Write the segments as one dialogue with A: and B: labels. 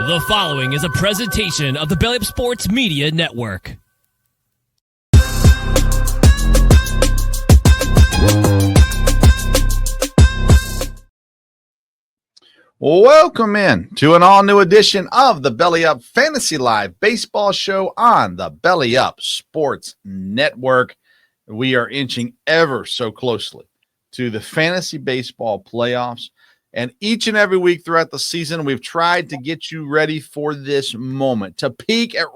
A: The following is a presentation of the Belly Up Sports Media Network.
B: Welcome in to an all-new edition of the Belly Up Fantasy Live Baseball Show on the Belly Up Sports Network. We are inching ever so closely to the fantasy baseball playoffs. And each and every week throughout the season, we've tried to get you ready for this moment, to peak at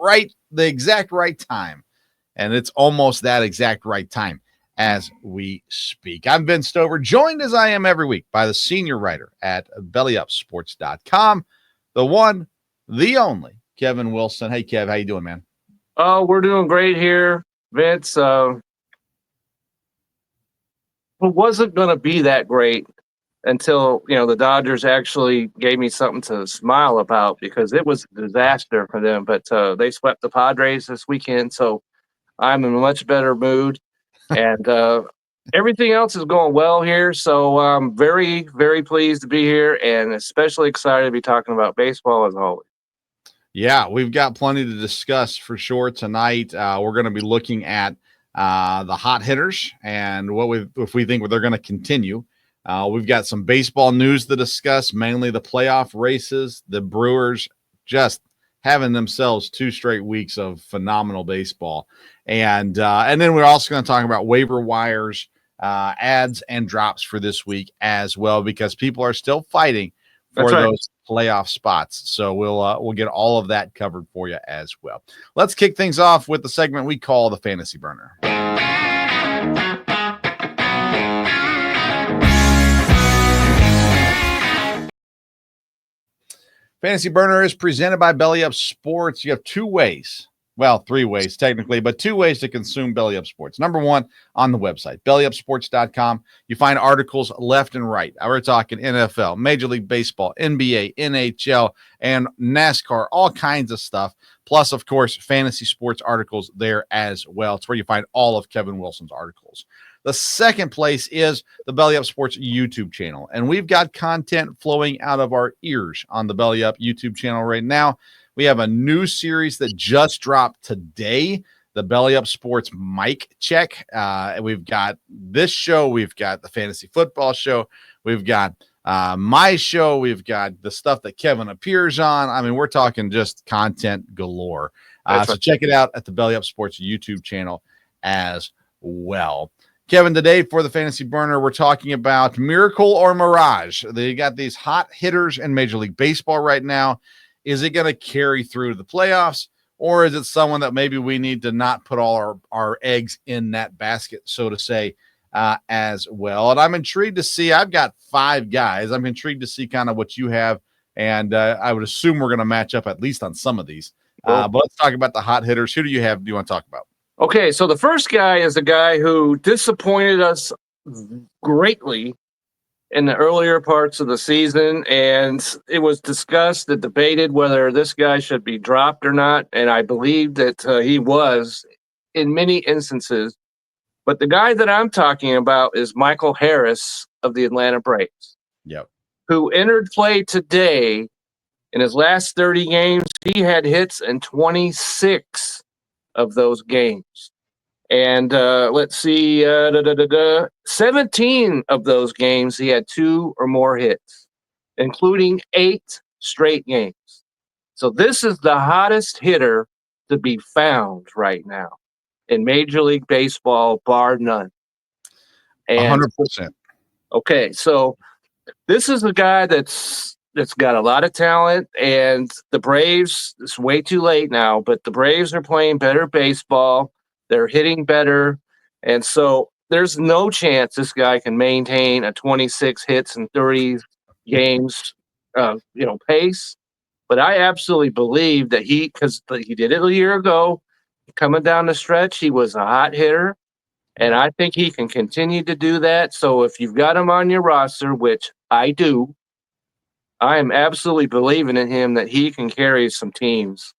B: the exact right time. And it's almost that exact right time as we speak. I'm Ben Stover, joined as I am every week by the senior writer at bellyupsports.com, the one, the only, Kevin Wilson. Hey, Kev, how you doing, man?
C: Oh, we're doing great here, Vince. It wasn't going to be that great until, the Dodgers actually gave me something to smile about, because it was a disaster for them. But they swept the Padres this weekend, so I'm in a much better mood. And everything else is going well here, so I'm very, very pleased to be here, and especially excited to be talking about baseball as always.
B: Yeah, we've got plenty to discuss for sure tonight. We're going to be looking at the hot hitters and if we think they're going to continue. We've got some baseball news to discuss, mainly the playoff races. The Brewers just having themselves 2 straight weeks of phenomenal baseball. And then we're also going to talk about waiver wires, ads, and drops for this week as well, because people are still fighting for those playoff spots. So we'll get all of that covered for you as well. Let's kick things off with the segment we call the Fantasy Burner. Fantasy Burner is presented by Belly Up Sports. You have 2 ways. Well, 3 ways technically, but 2 ways to consume Belly Up Sports. Number 1, on the website, bellyupsports.com. You find articles left and right. We're talking NFL, Major League Baseball, NBA, NHL, and NASCAR, all kinds of stuff. Plus, of course, fantasy sports articles there as well. It's where you find all of Kevin Wilson's articles. The second place is the Belly Up Sports YouTube channel, and we've got content flowing out of our ears on the Belly Up YouTube channel right now. We have a new series that just dropped today, the Belly Up Sports Mic Check. We've got this show. We've got the Fantasy Football Show. We've got my show. We've got the stuff that Kevin appears on. I mean, we're talking just content galore. So check it out at the Belly Up Sports YouTube channel as well. Kevin, today for the Fantasy Burner, we're talking about miracle or mirage. They got these hot hitters in Major League Baseball right now. Is it going to carry through to the playoffs, or is it someone that maybe we need to not put all our eggs in that basket, so to say, as well? And I'm intrigued to see. I've got 5 guys. I'm intrigued to see kind of what you have, and I would assume we're going to match up at least on some of these. But let's talk about the hot hitters. Who do you want to talk about?
C: Okay, so the first guy is a guy who disappointed us greatly in the earlier parts of the season, and it was discussed and debated whether this guy should be dropped or not, and I believe that he was in many instances. But the guy that I'm talking about is Michael Harris of the Atlanta Braves, who entered play today. In his last 30 games, he had hits in 26 of those games. And let's see, 17 of those games, he had 2 or more hits, including 8 straight games. So this is the hottest hitter to be found right now in Major League Baseball, bar none. And
B: 100%.
C: Okay, so this is a guy that's got a lot of talent, and the Braves, it's way too late now, but the Braves are playing better baseball. They're hitting better. And so there's no chance this guy can maintain a 26 hits and 30 games, pace. But I absolutely believe that because he did it a year ago, coming down the stretch, he was a hot hitter. And I think he can continue to do that. So if you've got him on your roster, which I do, I am absolutely believing in him that he can carry some teams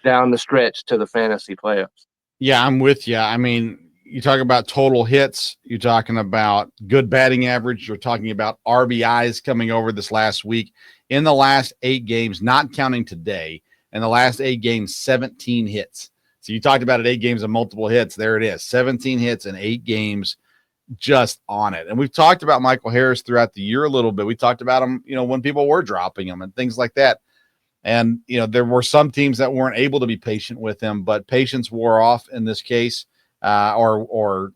C: down the stretch to the fantasy playoffs.
B: Yeah, I'm with you. I mean, you talk about total hits, you're talking about good batting average, you're talking about RBIs coming over this last week. In the last 8 games, not counting today, in the last 8 games, 17 hits. So you talked about it, 8 games of multiple hits. There it is, 17 hits in 8 games, just on it. And we've talked about Michael Harris throughout the year a little bit. We talked about him, when people were dropping him and things like that. And, there were some teams that weren't able to be patient with him, but patience wore off in this case, was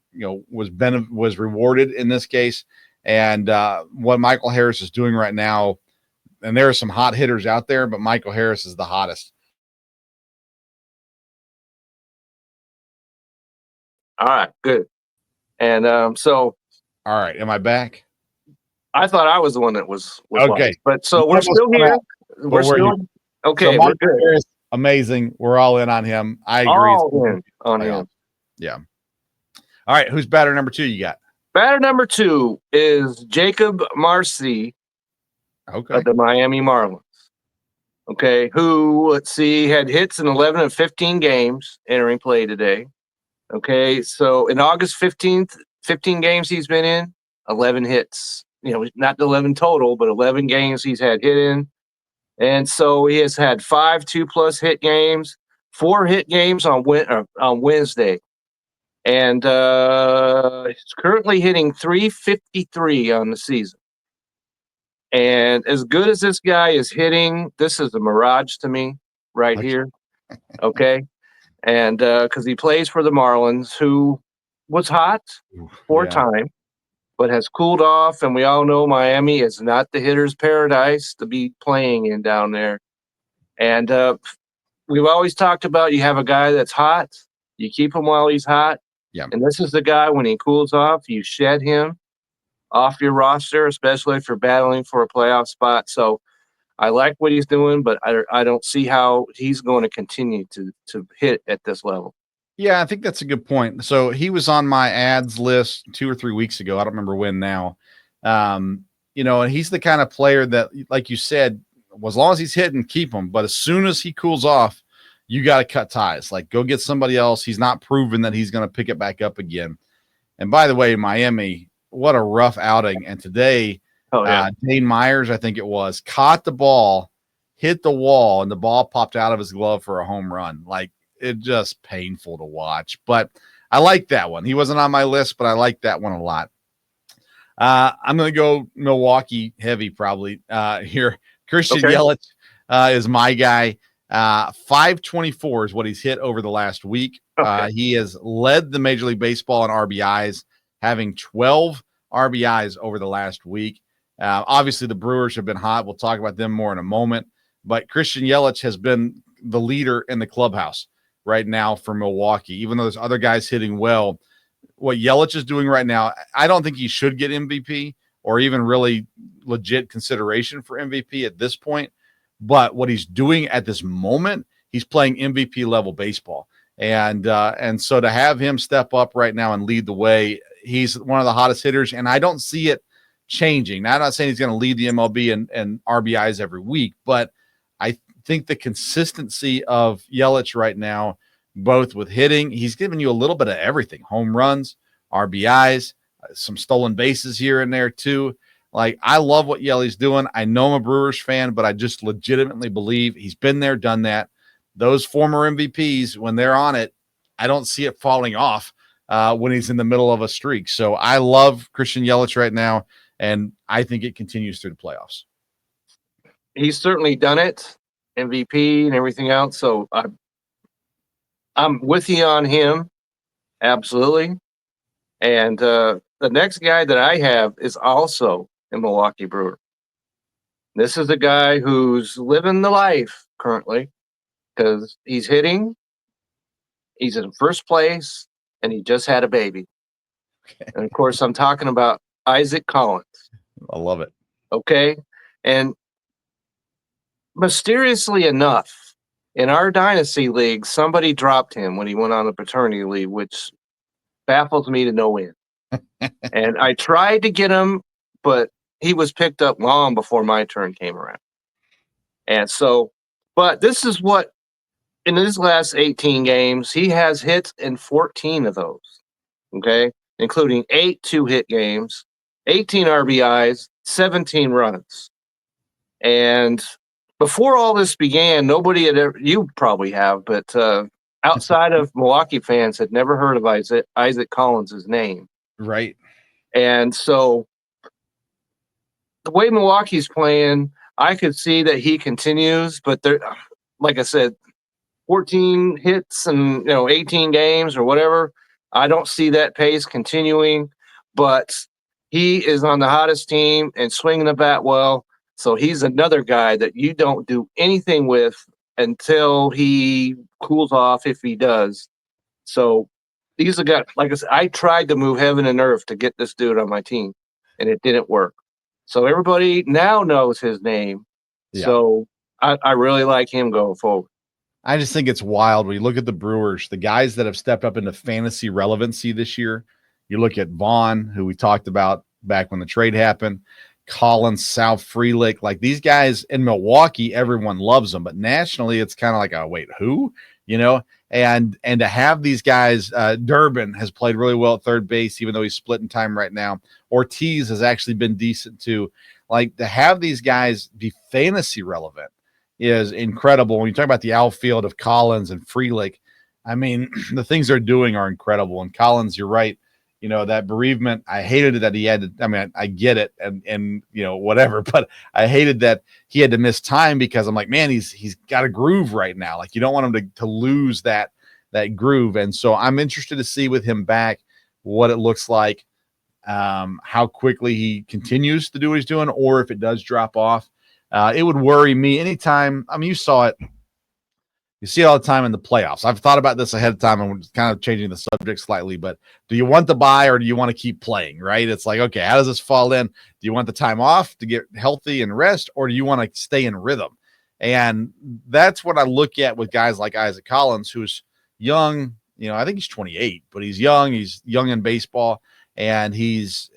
B: rewarded in this case. And what Michael Harris is doing right now, and there are some hot hitters out there, but Michael Harris is the hottest.
C: All right, good. And
B: all right, am I back?
C: I thought I was the one that was
B: okay.
C: Lost. But so we're still here. We're still here. Okay,
B: so
C: we're good.
B: Harris, amazing. We're all in on him. I agree.
C: All in on him.
B: Yeah. All right, who's batter number 2 you got?
C: Batter number 2 is Jacob Marcy of the Miami Marlins. Okay, who, let's see, had hits in 11 of 15 games entering play today. Okay, so in August 15th, 15 games he's been in, 11 hits. Not 11 total, but 11 games he's had hit in. And so he has had 5 2+ hit games, 4 hit games on Wednesday. And he's currently hitting .353 on the season. And as good as this guy is hitting, this is a mirage to me right here. Okay. And because he plays for the Marlins, who was hot for a time, but has cooled off. And we all know Miami is not the hitter's paradise to be playing in down there. And we've always talked about, you have a guy that's hot, you keep him while he's hot.
B: Yeah.
C: And this is the guy, when he cools off, you shed him off your roster, especially if you're battling for a playoff spot. So I like what he's doing, but I don't see how he's going to continue to hit at this level.
B: Yeah, I think that's a good point. So he was on my ads list 2 or 3 weeks ago. I don't remember when now. And he's the kind of player that, like you said, as long as he's hitting, keep him. But as soon as he cools off, you got to cut ties. Like, go get somebody else. He's not proven that he's going to pick it back up again. And by the way, Miami, what a rough outing. And today, Dane Myers, I think it was, caught the ball, hit the wall, and the ball popped out of his glove for a home run. Like, it just painful to watch. But I like that one. He wasn't on my list, but I like that one a lot. I'm going to go Milwaukee heavy probably here. Christian Yelich is my guy. 524 is what he's hit over the last week. He has led the Major League Baseball in RBIs, having 12 RBIs over the last week. Obviously, the Brewers have been hot. We'll talk about them more in a moment. But Christian Yelich has been the leader in the clubhouse right now for Milwaukee, even though there's other guys hitting well. What Yelich is doing right now, I don't think he should get MVP or even really legit consideration for MVP at this point. But what he's doing at this moment, he's playing MVP level baseball. And so to have him step up right now and lead the way, he's one of the hottest hitters. And I don't see it changing. Now, I'm not saying he's going to lead the MLB and RBIs every week, but I think the consistency of Yelich right now, both with hitting, he's giving you a little bit of everything: home runs, RBIs, some stolen bases here and there too. Like, I love what Yelich's doing. I know I'm a Brewers fan, but I just legitimately believe he's been there, done that. Those former MVPs, when they're on it, I don't see it falling off when he's in the middle of a streak. So I love Christian Yelich right now, and I think it continues through the playoffs.
C: He's certainly done it, MVP and everything else. So I'm with you on him, absolutely. And the next guy that I have is also a Milwaukee Brewer. This is a guy who's living the life currently because he's hitting, he's in first place, and he just had a baby. Okay. And of course, I'm talking about Isaac Collins.
B: I love it.
C: Okay. And mysteriously enough, in our dynasty league, somebody dropped him when he went on a paternity leave, which baffles me to no end. And I tried to get him, but he was picked up long before my turn came around. And so, but this is what, in his last 18 games, he has hits in 14 of those. okay, including 8 2-hit games, 18 RBIs, 17 runs. And before all this began, nobody had ever, you probably have, but outside of Milwaukee fans had never heard of Isaac Collins' name.
B: Right.
C: And so the way Milwaukee's playing, I could see that he continues, but they're, like I said, 14 hits and 18 games or whatever. I don't see that pace continuing, but he is on the hottest team and swinging the bat well. So he's another guy that you don't do anything with until he cools off, if he does. So these are guys, like I said, I tried to move heaven and earth to get this dude on my team, and it didn't work. So everybody now knows his name.
B: Yeah.
C: So I really like him going forward.
B: I just think it's wild when you look at the Brewers, the guys that have stepped up into fantasy relevancy this year. You look at Vaughn, who we talked about back when the trade happened, Collins, Sal Frelick, like these guys in Milwaukee, everyone loves them, but nationally it's kind of like, oh, wait, who? And to have these guys, Durbin has played really well at third base, even though he's split in time right now. Ortiz has actually been decent too. Like to have these guys be fantasy relevant is incredible. When you talk about the outfield of Collins and Frelick, I mean, the things they're doing are incredible. And Collins, you're right. That bereavement, I hated it that he had to, I mean, I get it and whatever, but I hated that he had to miss time because I'm like, man, he's got a groove right now. Like you don't want him to lose that groove. And so I'm interested to see with him back what it looks like, how quickly he continues to do what he's doing, or if it does drop off. It would worry me anytime. I mean, you saw it. You see it all the time in the playoffs. I've thought about this ahead of time and we're kind of changing the subject slightly, but do you want the bye or do you want to keep playing, right? It's like, okay, how does this fall in? Do you want the time off to get healthy and rest, or do you want to stay in rhythm? And that's what I look at with guys like Isaac Collins, who's young. I think he's 28, but he's young. He's young in baseball, and he's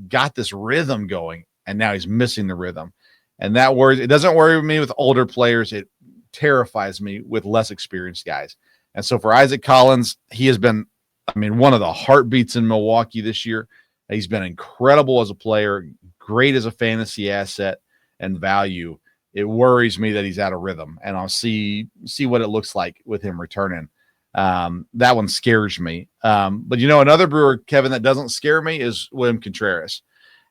B: got this rhythm going, and now he's missing the rhythm. And that worries. It doesn't worry me with older players. It terrifies me with less experienced guys. And so for Isaac Collins, he has been, I mean, one of the heartbeats in Milwaukee this year. He's been incredible as a player, great as a fantasy asset and value. It worries me that he's out of rhythm, and I'll see what it looks like with him returning. That one scares me. But another Brewer, Kevin, that doesn't scare me is William Contreras.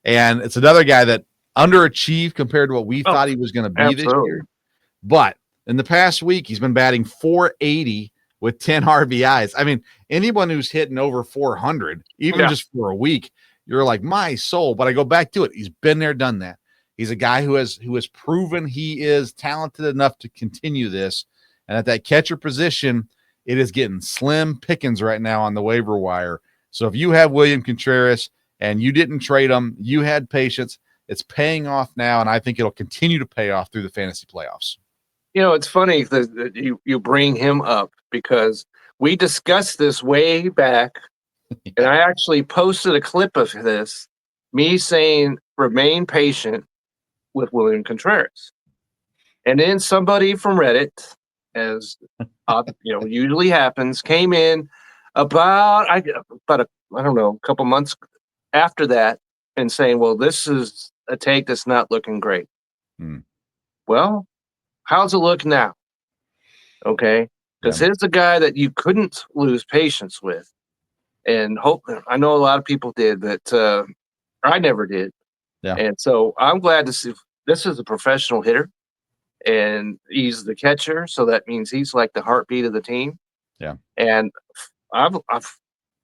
B: And it's another guy that underachieved compared to what we thought he was going to be this year. But in the past week, he's been batting .480 with 10 RBIs. I mean, anyone who's hitting over 400, even just for a week, you're like, my soul. But I go back to it. He's been there, done that. He's a guy who has proven he is talented enough to continue this. And at that catcher position, it is getting slim pickings right now on the waiver wire. So if you have William Contreras and you didn't trade him, you had patience, it's paying off now, and I think it'll continue to pay off through the fantasy playoffs.
C: It's funny that you bring him up because we discussed this way back, and I actually posted a clip of this, me saying remain patient with William Contreras. And then somebody from Reddit, as usually happens, came in about a couple months after that and saying, well, this is a take that's not looking great. Well, how's it look now? Okay. Because here's a guy that you couldn't lose patience with. And I know a lot of people did, but I never did. Yeah. And so I'm glad to see this is a professional hitter, and he's the catcher. So that means he's like the heartbeat of the team. Yeah. And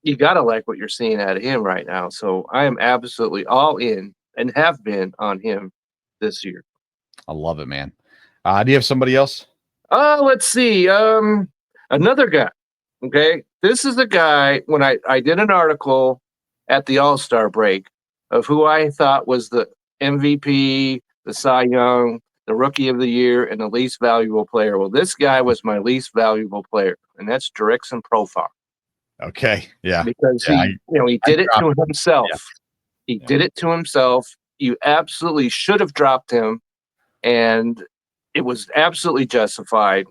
C: you got to like what you're seeing out of him right now. So I am absolutely all in and have been on him this year.
B: I love it, man. Do you have somebody else?
C: Let's see. Another guy. Okay. This is a guy, when I did an article at the All-Star break of who I thought was the MVP, the Cy Young, the Rookie of the Year, and the least valuable player. Well, this guy was my least valuable player, and that's Jurickson Profar.
B: Okay. Yeah.
C: Because he did it to himself. Yeah. He did it to himself. You absolutely should have dropped him, and it was absolutely justified.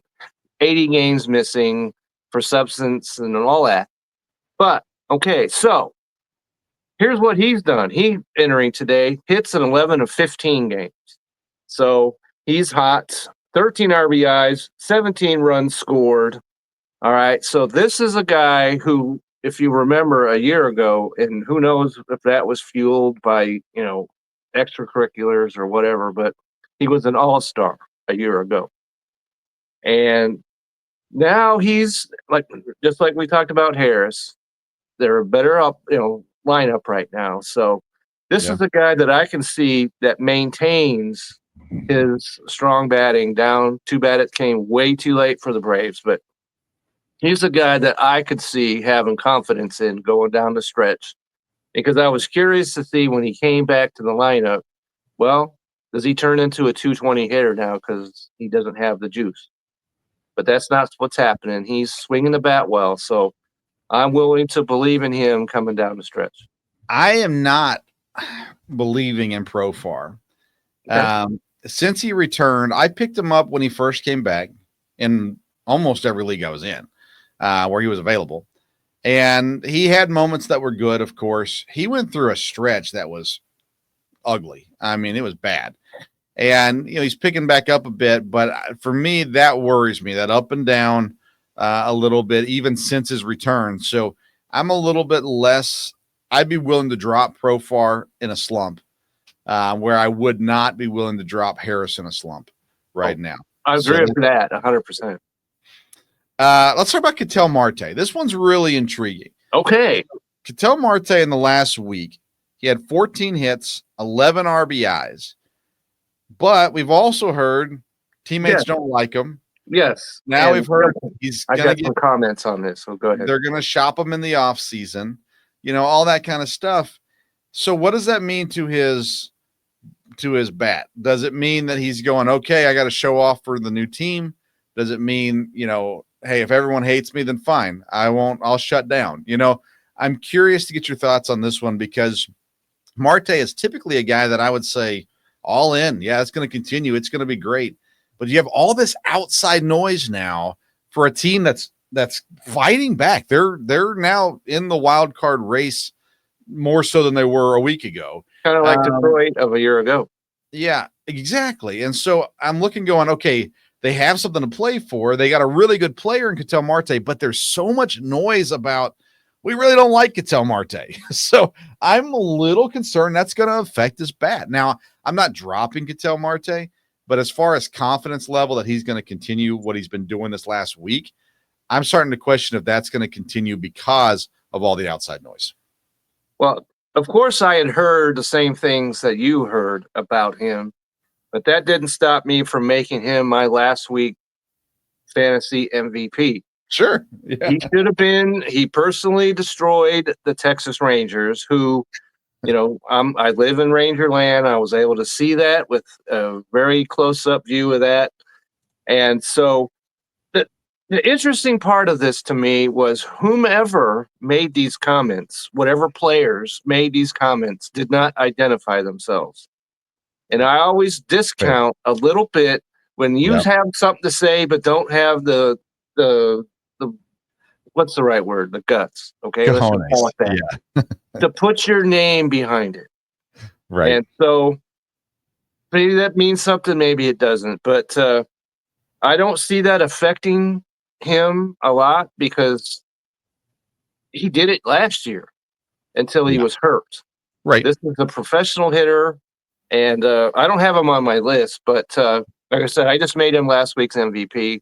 C: 80 games missing for substance and all that. But Okay, so here's what he's done. He entering today hits in 11 of 15 games. So he's hot. 13 RBIs, 17 runs scored. All right. So this is a guy who, if you remember a year ago, and who knows if that was fueled by, extracurriculars or whatever, but he was an all-star a year ago. And now he's just like we talked about Harris. They're a better lineup right now. So this is a guy that I can see that maintains his strong batting down. Too bad it came way too late for the Braves, but he's a guy that I could see having confidence in going down the stretch, because I was curious to see when he came back to the lineup, well, does he turn into a 220 hitter now because he doesn't have the juice? But that's not what's happening. He's swinging the bat well, so I'm willing to believe in him coming down the stretch.
B: I am not believing in Profar.
C: Okay.
B: Since he returned, I picked him up when he first came back in almost every league I was in, where he was available. And he had moments that were good, of course. He went through a stretch that was ugly. I mean, it was bad. And, he's picking back up a bit. But for me, that worries me, that up and down a little bit, even since his return. So I'm a little bit less. I'd be willing to drop Profar in a slump, where I would not be willing to drop Harris in a slump right now.
C: I agree with that 100%.
B: Let's talk about Ketel Marte. This one's really intriguing.
C: Okay.
B: Ketel Marte in the last week, he had 14 hits, 11 RBIs. But we've also heard teammates don't like him.
C: Yes.
B: Now we've heard he's
C: I
B: going to
C: got some comments on this, so go ahead.
B: They're going to shop him in the offseason, all that kind of stuff. So what does that mean to his bat? Does it mean that he's going, okay, I got to show off for the new team? Does it mean, hey, if everyone hates me, then fine. I'll shut down. I'm curious to get your thoughts on this one, because Marte is typically a guy that I would say all in. Yeah, it's going to continue. It's going to be great. But you have all this outside noise now for a team that's fighting back. They're now in the wild card race more so than they were a week ago.
C: Kind of like Detroit of a year ago.
B: Yeah, exactly. And so I'm looking going, okay, they have something to play for. They got a really good player in Ketel Marte, but there's so much noise about, we really don't like Ketel Marte. So I'm a little concerned that's going to affect his bat. Now, I'm not dropping Ketel Marte, but as far as confidence level that he's going to continue what he's been doing this last week, I'm starting to question if that's going to continue because of all the outside noise.
C: Well, of course, I had heard the same things that you heard about him, but that didn't stop me from making him my last week fantasy MVP.
B: Sure. Yeah.
C: He should have been. He personally destroyed the Texas Rangers, who, I live in Ranger land. I was able to see that with a very close-up view of that. And so the interesting part of this to me was whomever made these comments, whatever players made these comments, did not identify themselves. And I always discount a little bit when you have something to say but don't have the what's the right word? The guts. Okay, let's just call it that. Yeah. To put your name behind it.
B: Right.
C: And so maybe that means something, maybe it doesn't. But I don't see that affecting him a lot, because he did it last year until he was hurt.
B: Right.
C: This is a professional hitter, and I don't have him on my list, but like I said, I just made him last week's MVP,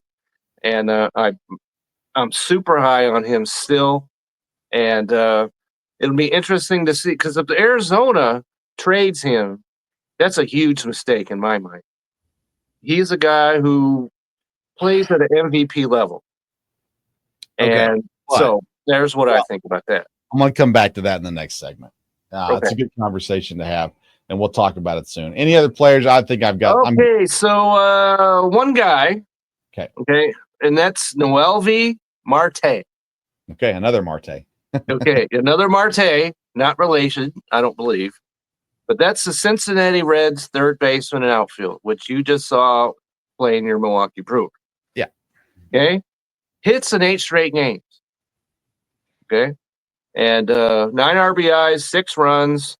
C: and I'm super high on him still, and it'll be interesting to see, because if the Arizona trades him, that's a huge mistake in my mind. He's a guy who plays at an MVP level. And so there's what I think about that.
B: I'm going to come back to that in the next segment.
C: Okay.
B: It's a good conversation to have, and we'll talk about it soon. Any other players I think I've got?
C: Okay, so one guy. Okay, and that's Noelvi Marte.
B: Okay, another Marte.
C: Okay, another Marte, not relation, I don't believe. But that's the Cincinnati Reds third baseman and outfield, which you just saw playing your Milwaukee Brewers.
B: Yeah.
C: Okay. Hits in 8 straight games. Okay. and 9 RBIs, 6 runs,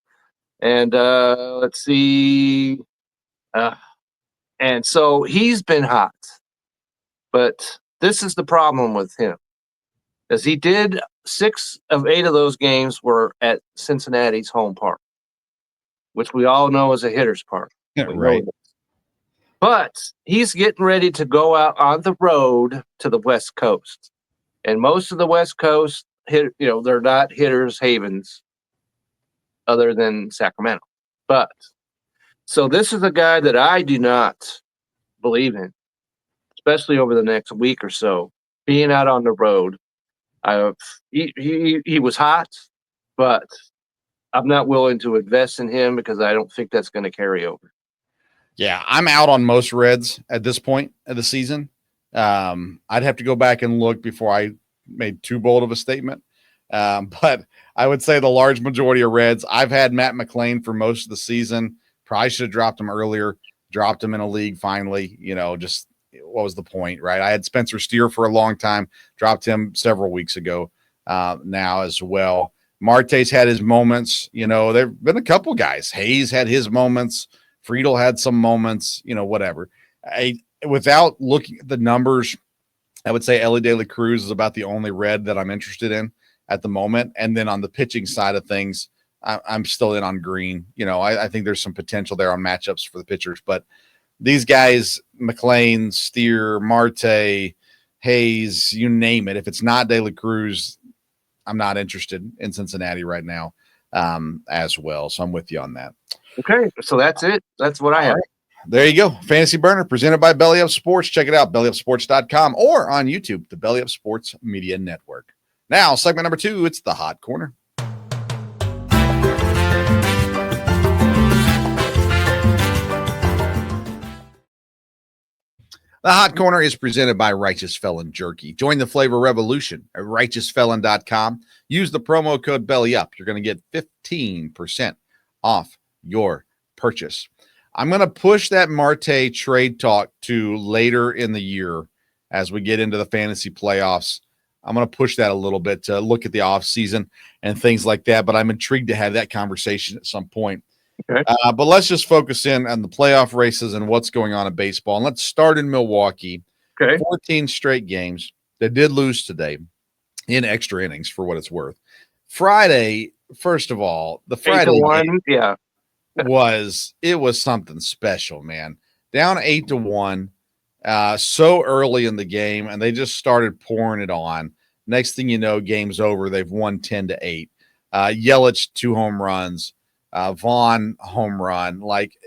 C: and let's see. And so he's been hot. But this is the problem with him, as he did 6 of 8 of those games were at Cincinnati's home park, which we all know is a hitter's park.
B: Right.
C: But he's getting ready to go out on the road to the West Coast. And most of the West Coast, they're not hitters' havens other than Sacramento. But so this is a guy that I do not believe in, especially over the next week or so, being out on the road. He was hot, but I'm not willing to invest in him because I don't think that's going to carry over.
B: Yeah, I'm out on most Reds at this point of the season. I'd have to go back and look before I made too bold of a statement. But I would say the large majority of Reds, I've had Matt McLain for most of the season. Probably should have dropped him earlier, dropped him in a league finally. Just what was the point, right? I had Spencer Steer for a long time, dropped him several weeks ago now as well. Marte's had his moments. There have been a couple guys. Hayes had his moments. Friedel had some moments, whatever. Without looking at the numbers, I would say Ellie De La Cruz is about the only Red that I'm interested in at the moment. And then on the pitching side of things, I'm still in on Green. I think there's some potential there on matchups for the pitchers. But these guys, McLean, Steer, Marte, Hayes, you name it. If it's not De La Cruz, I'm not interested in Cincinnati right now as well. So I'm with you on that.
C: Okay, so that's it. That's what I have.
B: Right. There you go. Fantasy Burner presented by Belly Up Sports. Check it out, bellyupsports.com or on YouTube, the Belly Up Sports Media Network. Now, segment number 2, it's the Hot Corner. The Hot Corner is presented by Righteous Felon Jerky. Join the flavor revolution at righteousfelon.com. Use the promo code BELLYUP. You're going to get 15% off your purchase. I'm going to push that Marte trade talk to later in the year as we get into the fantasy playoffs. I'm going to push that a little bit to look at the offseason and things like that, but I'm intrigued to have that conversation at some point.
C: Okay.
B: But let's just focus in on the playoff races and what's going on in baseball. And let's start in Milwaukee.
C: Okay.
B: 14 straight games. They did lose today in extra innings for what it's worth. Friday, first of all, the Friday
C: 8-1,
B: game
C: yeah.
B: was something special, man. Down 8-1 so early in the game, and they just started pouring it on. Next thing you know, game's over. They've won 10-8. Yelich 2 home runs. Vaughn home run. Like,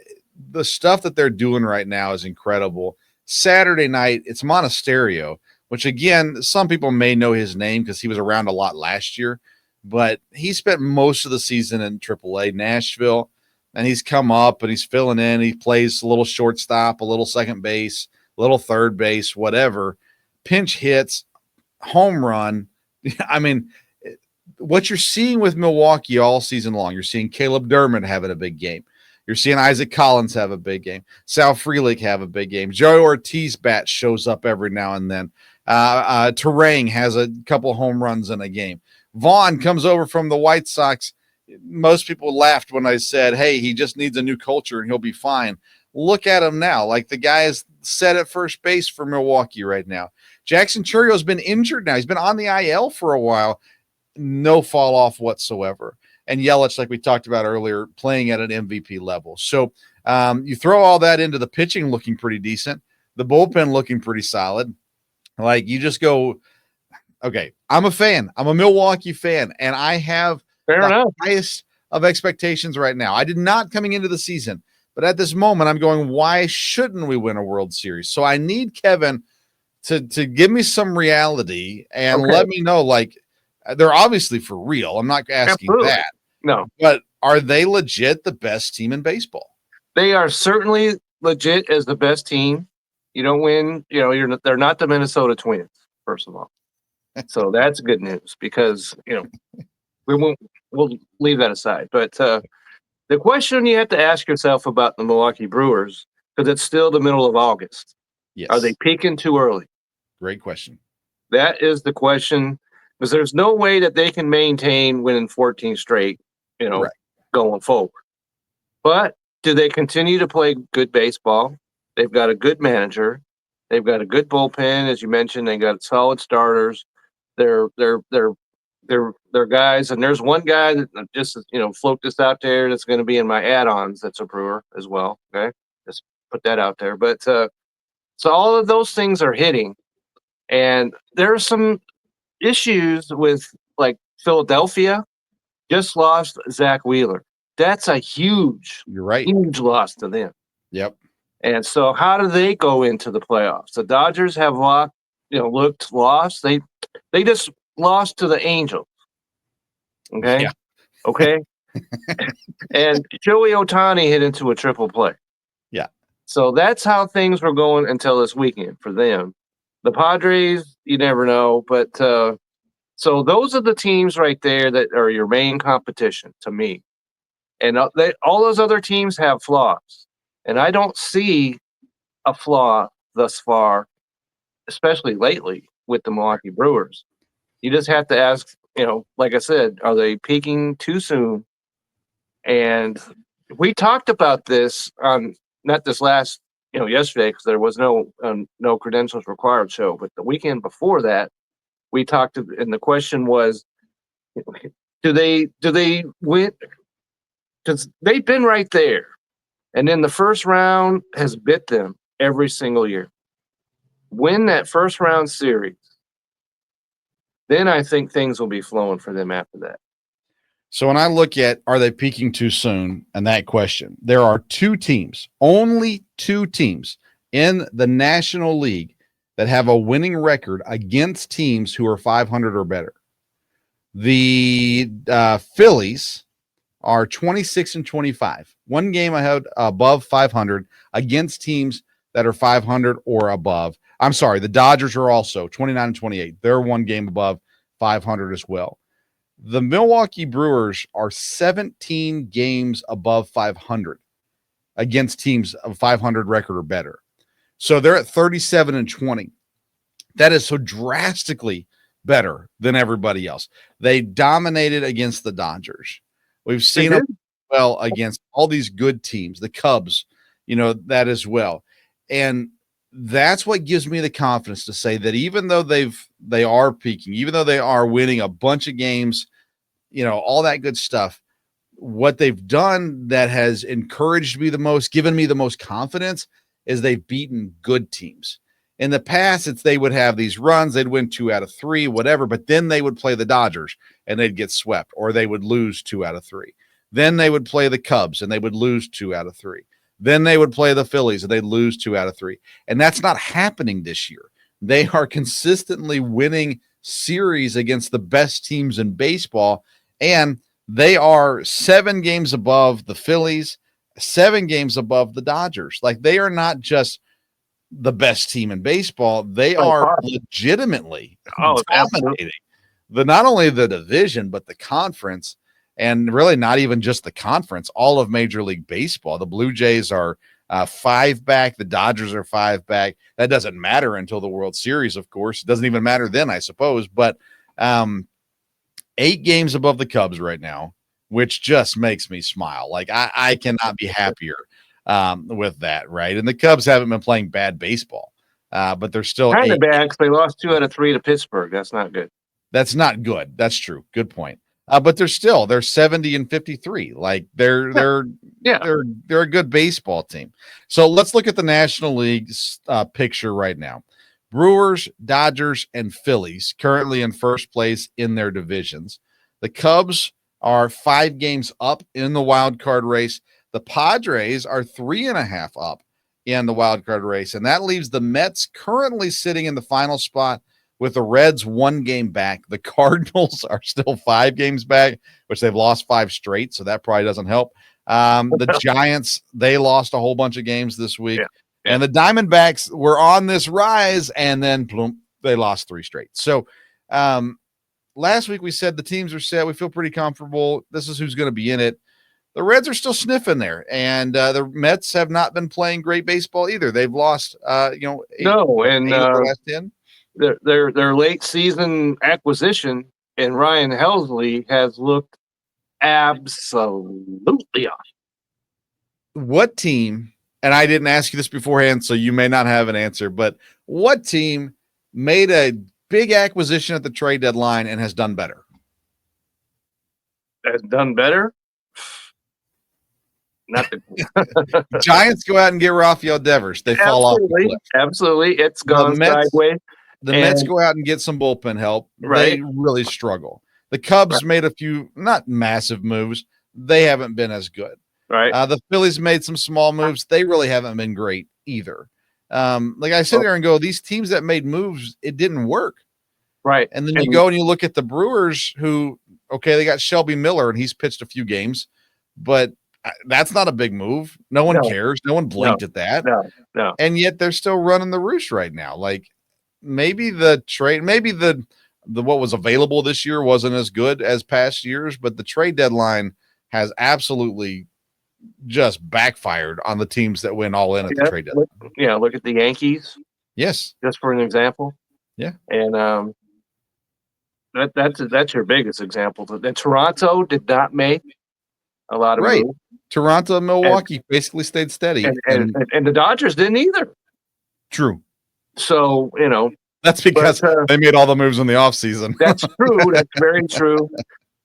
B: the stuff that they're doing right now is incredible. Saturday night, it's Monasterio, which again, some people may know his name because he was around a lot last year, but he spent most of the season in AAA Nashville, and he's come up and he's filling in. He plays a little shortstop, a little second base, a little third base, whatever. Pinch hits, home run. I mean, what you're seeing with Milwaukee all season long, you're seeing Caleb Dermott having a big game. You're seeing Isaac Collins have a big game. Sal Frelick have a big game. Joey Ortiz bat shows up every now and then. Terang has a couple home runs in a game. Vaughn comes over from the White Sox. Most people laughed when I said, hey, he just needs a new culture and he'll be fine. Look at him now. Like, the guy is set at first base for Milwaukee right now. Jackson Churrio's been injured now. He's been on the IL for a while. No fall off whatsoever. And Yelich, like we talked about earlier, playing at an MVP level. So you throw all that into the pitching looking pretty decent, the bullpen looking pretty solid. Like, you just go, okay, I'm a fan. I'm a Milwaukee fan, and I have the highest of expectations right now. I did not coming into the season, but at this moment, I'm going, why shouldn't we win a World Series? So I need Kevin to give me some reality and let me know, like, they're obviously for real. I'm not asking that.
C: No.
B: But are they legit the best team in baseball?
C: They are certainly legit as the best team. You don't win, they're not the Minnesota Twins, first of all. So that's good news because, we'll leave that aside. But the question you have to ask yourself about the Milwaukee Brewers, because it's still the middle of August.
B: Yes.
C: Are they peaking too early?
B: Great question.
C: That is the question because there's no way that they can maintain winning 14 straight,
B: Right.
C: going forward. But do they continue to play good baseball? They've got a good manager. They've got a good bullpen, as you mentioned. They got solid starters. They're guys, and there's one guy that just float this out there that's going to be in my add-ons. That's a Brewer as well. Okay, just put that out there. But so all of those things are hitting, and there are some issues with like Philadelphia just lost Zach Wheeler. That's a huge,
B: You're right.
C: huge loss to them.
B: Yep.
C: And so, how do they go into the playoffs? The Dodgers have looked lost. They just lost to the Angels. Okay.
B: Yeah.
C: Okay. And Joey Ohtani hit into a triple play.
B: Yeah.
C: So that's how things were going until this weekend for them. The Padres, you never know, but so those are the teams right there that are your main competition to me. And all those other teams have flaws. And I don't see a flaw thus far, especially lately with the Milwaukee Brewers. You just have to ask, like I said, are they peaking too soon? And we talked about this on not this last, yesterday, because there was no credentials required show, but the weekend before that, we talked, and the question was, do they win? Because they've been right there. And then the first round has bit them every single year. Win that first round series, then I think things will be flowing for them after that.
B: So when I look at are they peaking too soon and that question, there are only two teams in the National League that have a winning record against teams who are 500 or better. The Phillies are 26-25. One game I had above 500 against teams that are 500 or above. I'm sorry, the Dodgers are also 29-28. They're one game above 500 as well. The Milwaukee Brewers are 17 games above 500 against teams of 500 record or better. So they're at 37-20. That is so drastically better than everybody else. They dominated against the Dodgers. We've seen them well against all these good teams, the Cubs, that as well. And that's what gives me the confidence to say that even though they are peaking, even though they are winning a bunch of games, all that good stuff, what they've done that has encouraged me the most, given me the most confidence, is they've beaten good teams. In the past, they would have these runs, they'd win 2 out of 3, whatever, but then they would play the Dodgers and they'd get swept, or they would lose 2 out of 3. Then they would play the Cubs and they would lose 2 out of 3. Then they would play the Phillies and they'd lose 2 out of 3. And that's not happening this year. They are consistently winning series against the best teams in baseball, and they are 7 games above the Phillies, 7 games above the Dodgers. Like, they are not just the best team in baseball. They are legitimately dominating not only the division, but the conference, and really not even just the conference, all of Major League Baseball. The Blue Jays are 5 back. The Dodgers are 5 back. That doesn't matter until the World Series, of course. It doesn't even matter then, I suppose. But 8 games above the Cubs right now, which just makes me smile. Like, I cannot be happier with that, right? And the Cubs haven't been playing bad baseball, but they're still
C: kind of bad because they lost 2 out of 3 to Pittsburgh. That's not good.
B: That's not good. That's true. Good point. But they're 70-53. Like, they're a good baseball team. So let's look at the National League's picture right now. Brewers, Dodgers, and Phillies currently in first place in their divisions. The Cubs are 5 games up in the wild card race. The Padres are 3.5 up in the wild card race, and that leaves the Mets currently sitting in the final spot with the Reds 1 game back. The Cardinals are still 5 games back, which they've lost 5 straight, so that probably doesn't help. The Giants, they lost a whole bunch of games this week. Yeah. And the Diamondbacks were on this rise, and then boom, they lost 3 straight. So last week we said the teams are set. We feel pretty comfortable. This is who's going to be in it. The Reds are still sniffing there, and the Mets have not been playing great baseball either. They've lost, 8 last 10.
C: their late season acquisition in Ryan Helsley has looked absolutely awesome.
B: What team, and I didn't ask you this beforehand, so you may not have an answer, but what team made a big acquisition at the trade deadline and has done better?
C: Has done better? Not the
B: Giants go out and get Rafael Devers. They fall off the cliff.
C: Absolutely. It's gone sideways.
B: The Mets go out and get some bullpen help.
C: Right.
B: They really struggle. The Cubs made a few, not massive moves. They haven't been as good.
C: Right.
B: The Phillies made some small moves. They really haven't been great either. Like I sit there and go, these teams that made moves, it didn't work.
C: Right.
B: And then you go and you look at the Brewers who, okay, they got Shelby Miller and he's pitched a few games, but that's not a big move. No one cares. No one blinked at that.
C: No.
B: And yet they're still running the roost right now. Like maybe the trade, maybe the what was available this year wasn't as good as past years, but the trade deadline has absolutely just backfired on the teams that went all in at the trade deadline.
C: Look at the Yankees.
B: Yes.
C: Just for an example.
B: Yeah.
C: And that's your biggest example. And Toronto did not make a lot of moves.
B: Toronto and Milwaukee basically stayed steady.
C: And the Dodgers didn't either.
B: True.
C: So,
B: that's because they made all the moves in the offseason.
C: That's true. That's very true.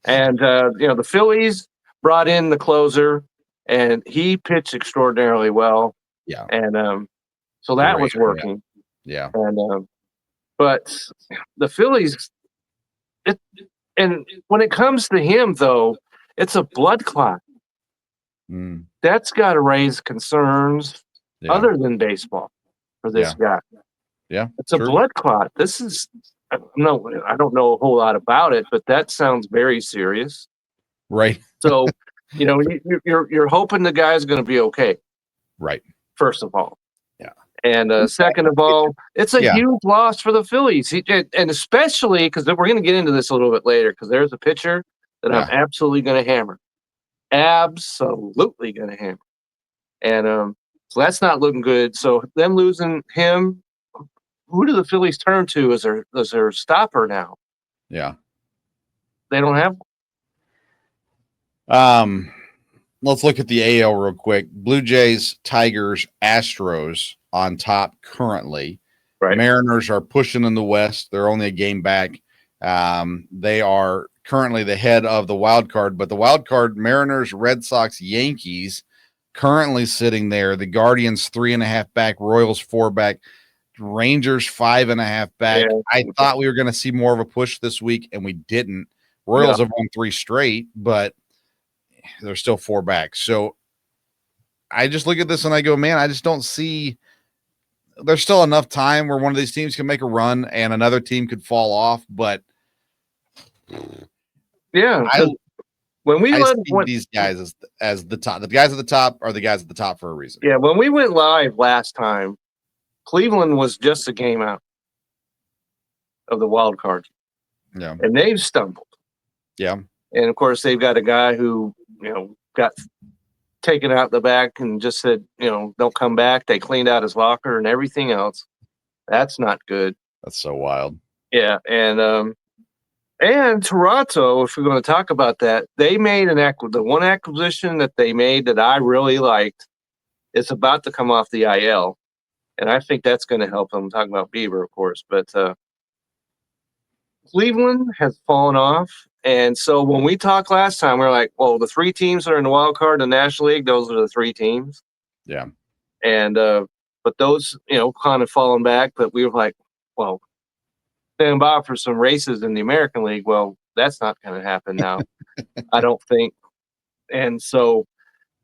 C: And, the Phillies brought in the closer, and he pitched extraordinarily well.
B: Yeah.
C: And so that was working.
B: Yeah.
C: And but the Phillies, and when it comes to him, though, it's a blood clot. That's got to raise concerns other than baseball for this guy.
B: Yeah,
C: it's a blood clot. This is I don't know a whole lot about it, but that sounds very serious.
B: Right.
C: So, you're hoping the guy's going to be okay.
B: Right.
C: First of all.
B: Yeah.
C: And second of all, it's a huge loss for the Phillies. And especially because we're going to get into this a little bit later, because there's a pitcher that I'm absolutely going to hammer. Absolutely going to hammer. And so that's not looking good. So them losing him, who do the Phillies turn to as their stopper now?
B: Yeah.
C: They don't have
B: one. Let's look at the AL real quick. Blue Jays, Tigers, Astros on top currently.
C: Right.
B: Mariners are pushing in the West. They're only a game back. They are currently the head of the wild card, but the wild card, Mariners, Red Sox, Yankees, currently sitting there. The Guardians 3.5 back, Royals 4 back, Rangers 5.5 back. Yeah. I thought we were going to see more of a push this week, and we didn't. Royals have won 3 straight, but they're still 4 back. So I just look at this and I go, man, I just don't see. There's still enough time where one of these teams can make a run and another team could fall off, but
C: when we
B: see these guys as the top, the guys at the top are the guys at the top for a reason.
C: Yeah, when we went live last time, Cleveland was just a game out of the wild card.
B: Yeah,
C: and they've stumbled.
B: Yeah,
C: and of course they've got a guy who got taken out the back and just said don't come back. They cleaned out his locker and everything else. That's not good.
B: That's so wild.
C: Yeah, and Toronto, if we're going to talk about that, they made the one acquisition that they made that I really liked. It's about to come off the IL, and I think that's going to help them. I'm talking about Bieber, of course, but Cleveland has fallen off, and so when we talked last time, we were like, well, the 3 teams that are in the wild card in the National League, those are the 3 teams.
B: Yeah.
C: And but those, kind of fallen back, but we were like, well, stand by for some races in the American League. Well, that's not going to happen now, I don't think. And so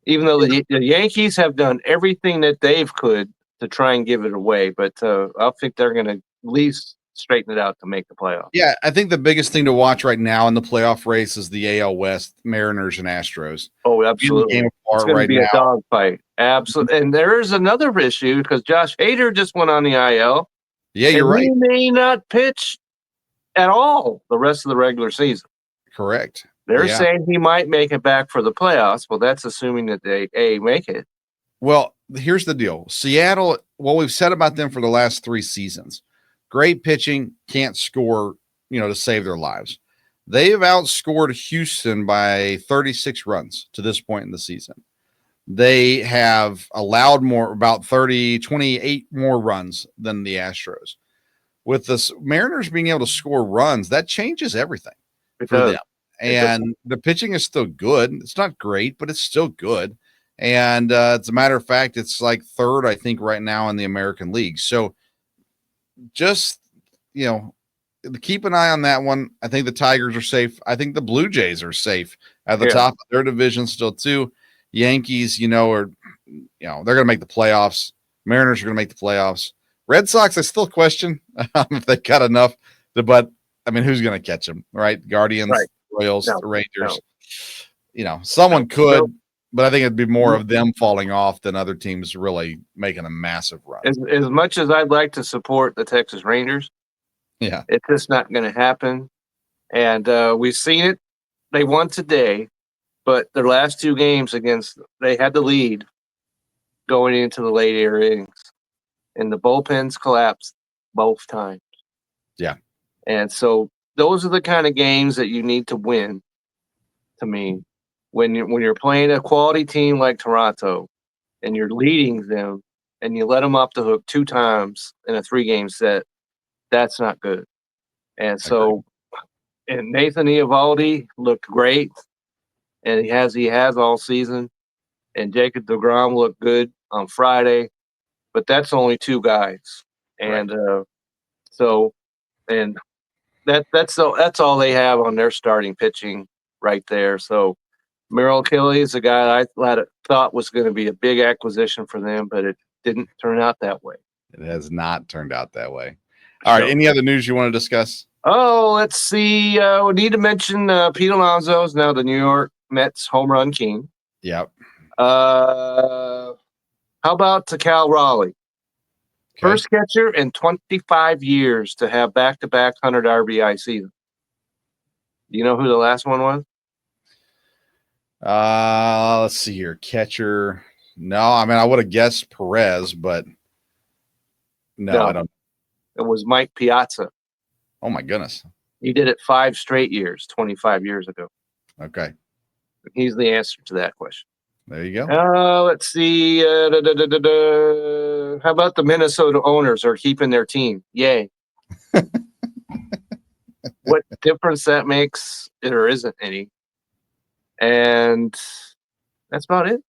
C: even though the Yankees have done everything that they've could to try and give it away, but I think they're going to at least straighten it out to make the playoffs.
B: Yeah, I think the biggest thing to watch right now in the playoff race is the AL West, Mariners and Astros.
C: Oh, absolutely. It's going to be a dogfight. Absolutely. And there is another issue because Josh Hader just went on the IL.
B: Yeah, you're right.
C: He may not pitch at all the rest of the regular season.
B: Correct.
C: They're saying he might make it back for the playoffs. Well, that's assuming that they make it.
B: Well, here's the deal. Seattle, what we've said about them for the last 3 seasons. Great pitching, can't score, to save their lives. They have outscored Houston by 36 runs to this point in the season. They have allowed about 28 more runs than the Astros. With the Mariners being able to score runs, that changes everything for them. And the pitching is still good. It's not great, but it's still good. And as a matter of fact, it's like third, I think, right now in the American League. So just, keep an eye on that one. I think the Tigers are safe. I think the Blue Jays are safe at the top of their division still too. Yankees, they're going to make the playoffs. Mariners are going to make the playoffs. Red Sox, I still question if they got enough. But, who's going to catch them, right? Guardians, right. Royals, Rangers. Someone could, but I think it'd be more of them falling off than other teams really making a massive run.
C: As much as I'd like to support the Texas Rangers, it's just not going to happen. And we've seen it. They won today, but their last two games they had the lead going into the late innings, and the bullpens collapsed both times.
B: Yeah.
C: And so those are the kind of games that you need to win, to me. When you're playing a quality team like Toronto and you're leading them and you let them off the hook 2 times in a 3-game set, that's not good. And so, and Nathan Eovaldi looked great, and he has all season. And Jacob deGrom looked good on Friday, but that's only 2 guys. And that's all they have on their starting pitching right there. So Merrill Kelly is a guy I thought was going to be a big acquisition for them, but it didn't turn out that way.
B: It has not turned out that way. All right. Any other news you want to discuss?
C: Oh, let's see. We need to mention Pete Alonso is now the New York Mets home run king.
B: Yep.
C: How about Cal Raleigh? Okay. First catcher in 25 years to have back-to-back 100 RBI season. Do you know who the last one was?
B: Let's see here. Catcher. No, I would have guessed Perez, but no, I don't.
C: It was Mike Piazza.
B: Oh my goodness.
C: He did it 5 straight years, 25 years ago.
B: Okay.
C: He's the answer to that question.
B: There you go.
C: Let's see. How about the Minnesota owners are keeping their team? Yay. What difference that makes, there isn't any. And that's about it.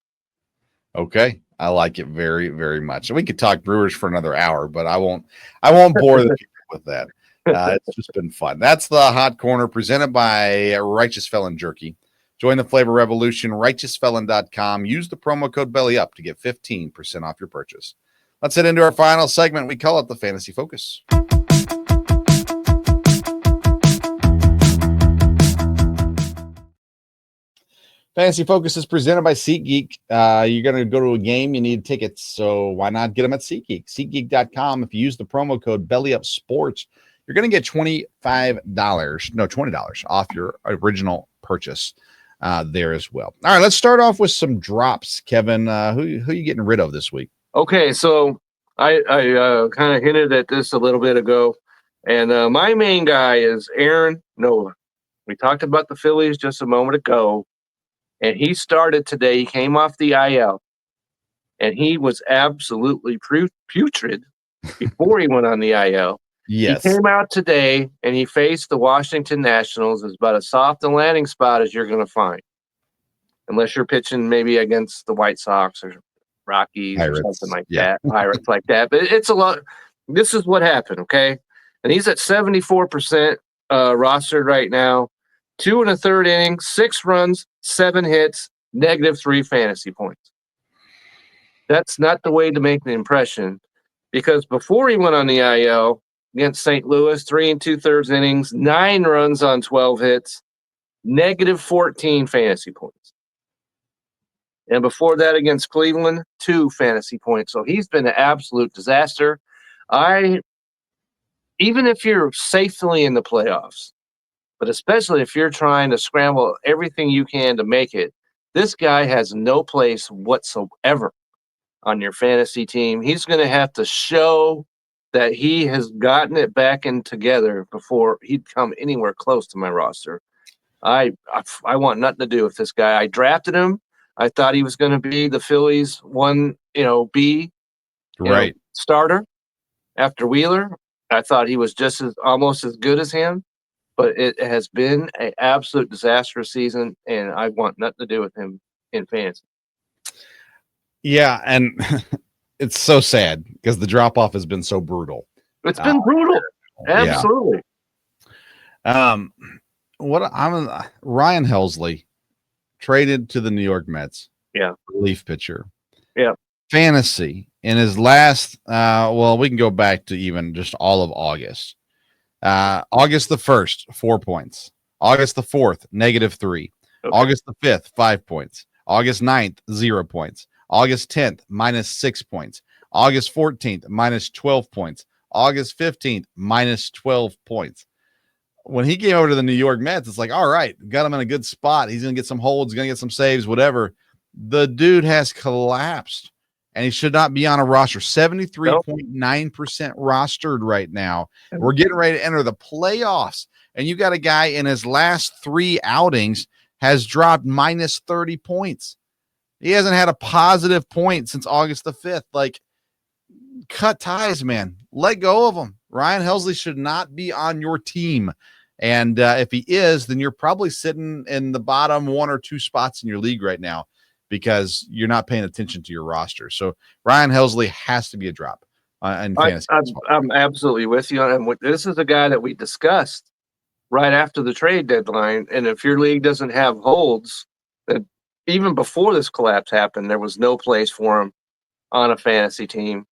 B: Okay. I like it very, very much. We could talk Brewers for another hour, but I won't bore the people with that. It's just been fun. That's the Hot Corner presented by Righteous Felon Jerky. Join the flavor revolution, righteousfelon.com. Use the promo code BELLYUP to get 15% off your purchase. Let's head into our final segment. We call it the Fantasy Focus. Fantasy Focus is presented by SeatGeek. You're going to go to a game, you need tickets, so why not get them at SeatGeek? SeatGeek.com. If you use the promo code BellyUpSports, you're going to get $20 off your original purchase there as well. All right, let's start off with some drops. Kevin, who are you getting rid of this week?
C: Okay, so I kind of hinted at this a little bit ago, and my main guy is Aaron Nola. We talked about the Phillies just a moment ago. And he started today. He came off the IL, and he was absolutely putrid before he went on the IL.
B: Yes.
C: He came out today, and he faced the Washington Nationals. It's about as soft a landing spot as you're going to find, unless you're pitching maybe against the White Sox or Rockies Pirates, or something like that, Pirates like that. But it's a lot. This is what happened, okay? And he's at 74% rostered right now. 2 1/3 innings, 6 runs, 7 hits, -3 fantasy points. That's not the way to make the impression, because before he went on the IL against St. Louis, 3 2/3 innings, 9 runs on 12 hits, -14 fantasy points. And before that against Cleveland, 2 fantasy points. So he's been an absolute disaster. Even if you're safely in the playoffs, but especially if you're trying to scramble everything you can to make it, this guy has no place whatsoever on your fantasy team. He's going to have to show that he has gotten it back in together before he'd come anywhere close to my roster. I want nothing to do with this guy. I drafted him. I thought he was going to be the Phillies B starter after Wheeler. I thought he was almost as good as him, but it has been an absolute disastrous season, and I want nothing to do with him in fantasy.
B: Yeah, and it's so sad because the drop off has been so brutal.
C: It's been brutal, absolutely.
B: Ryan Helsley traded to the New York Mets.
C: Yeah,
B: relief pitcher.
C: Yeah,
B: fantasy in his last. We can go back to even just all of August. August the 1st, 4 points. August the 4th, -3. Okay. August the 5th, 5 points. August 9th, 0 points. August 10th, -6 points. August 14th, -12 points. August 15th, -12 points. When he came over to the New York Mets, it's like, all right, got him in a good spot. He's going to get some holds, going to get some saves, whatever. The dude has collapsed, and he should not be on a roster. 73.9% rostered right now. We're getting ready to enter the playoffs, and you got a guy in his last 3 outings has dropped -30 points. He hasn't had a positive point since August the 5th. Like, cut ties, man. Let go of him. Ryan Helsley should not be on your team. And if he is, then you're probably sitting in the bottom 1 or 2 spots in your league right now because you're not paying attention to your roster. So Ryan Helsley has to be a drop in fantasy.
C: I'm absolutely with you. And this is a guy that we discussed right after the trade deadline. And if your league doesn't have holds, then even before this collapse happened, there was no place for him on a fantasy team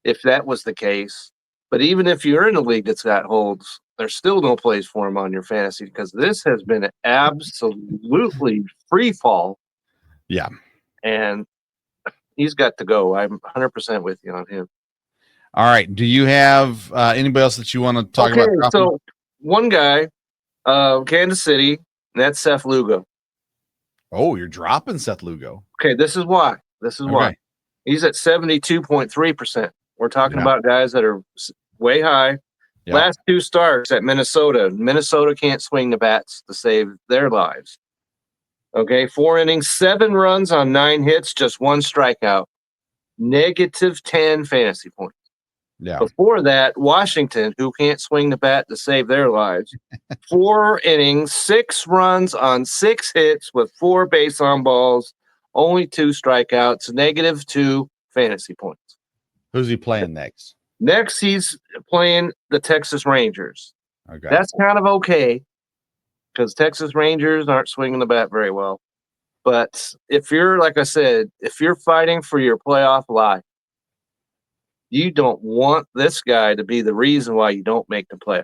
C: if that was the case. But even if you're in a league that's got holds, there's still no place for him on your fantasy because this has been an absolutely free fall.
B: Yeah.
C: And he's got to go. I'm 100% with you on him.
B: All right. Do you have anybody else that you want to talk about?
C: So one guy, Kansas City, and that's Seth Lugo.
B: Oh, you're dropping Seth Lugo.
C: Okay, this is why. Why. He's at 72.3%. We're talking about guys that are way high. Yeah. Last 2 starts at Minnesota. Minnesota can't swing the bats to save their lives. Okay, 4 innings, 7 runs on 9 hits, just 1 strikeout. -10 fantasy points.
B: Yeah.
C: Before that, Washington, who can't swing the bat to save their lives, 4 innings, 6 runs on 6 hits with 4 base on balls, only 2 strikeouts, -2 fantasy points.
B: Who's he playing next?
C: Next, he's playing the Texas Rangers.
B: Okay.
C: That's kind of okay because Texas Rangers aren't swinging the bat very well. But if you're, like I said, if you're fighting for your playoff life, you don't want this guy to be the reason why you don't make the playoff.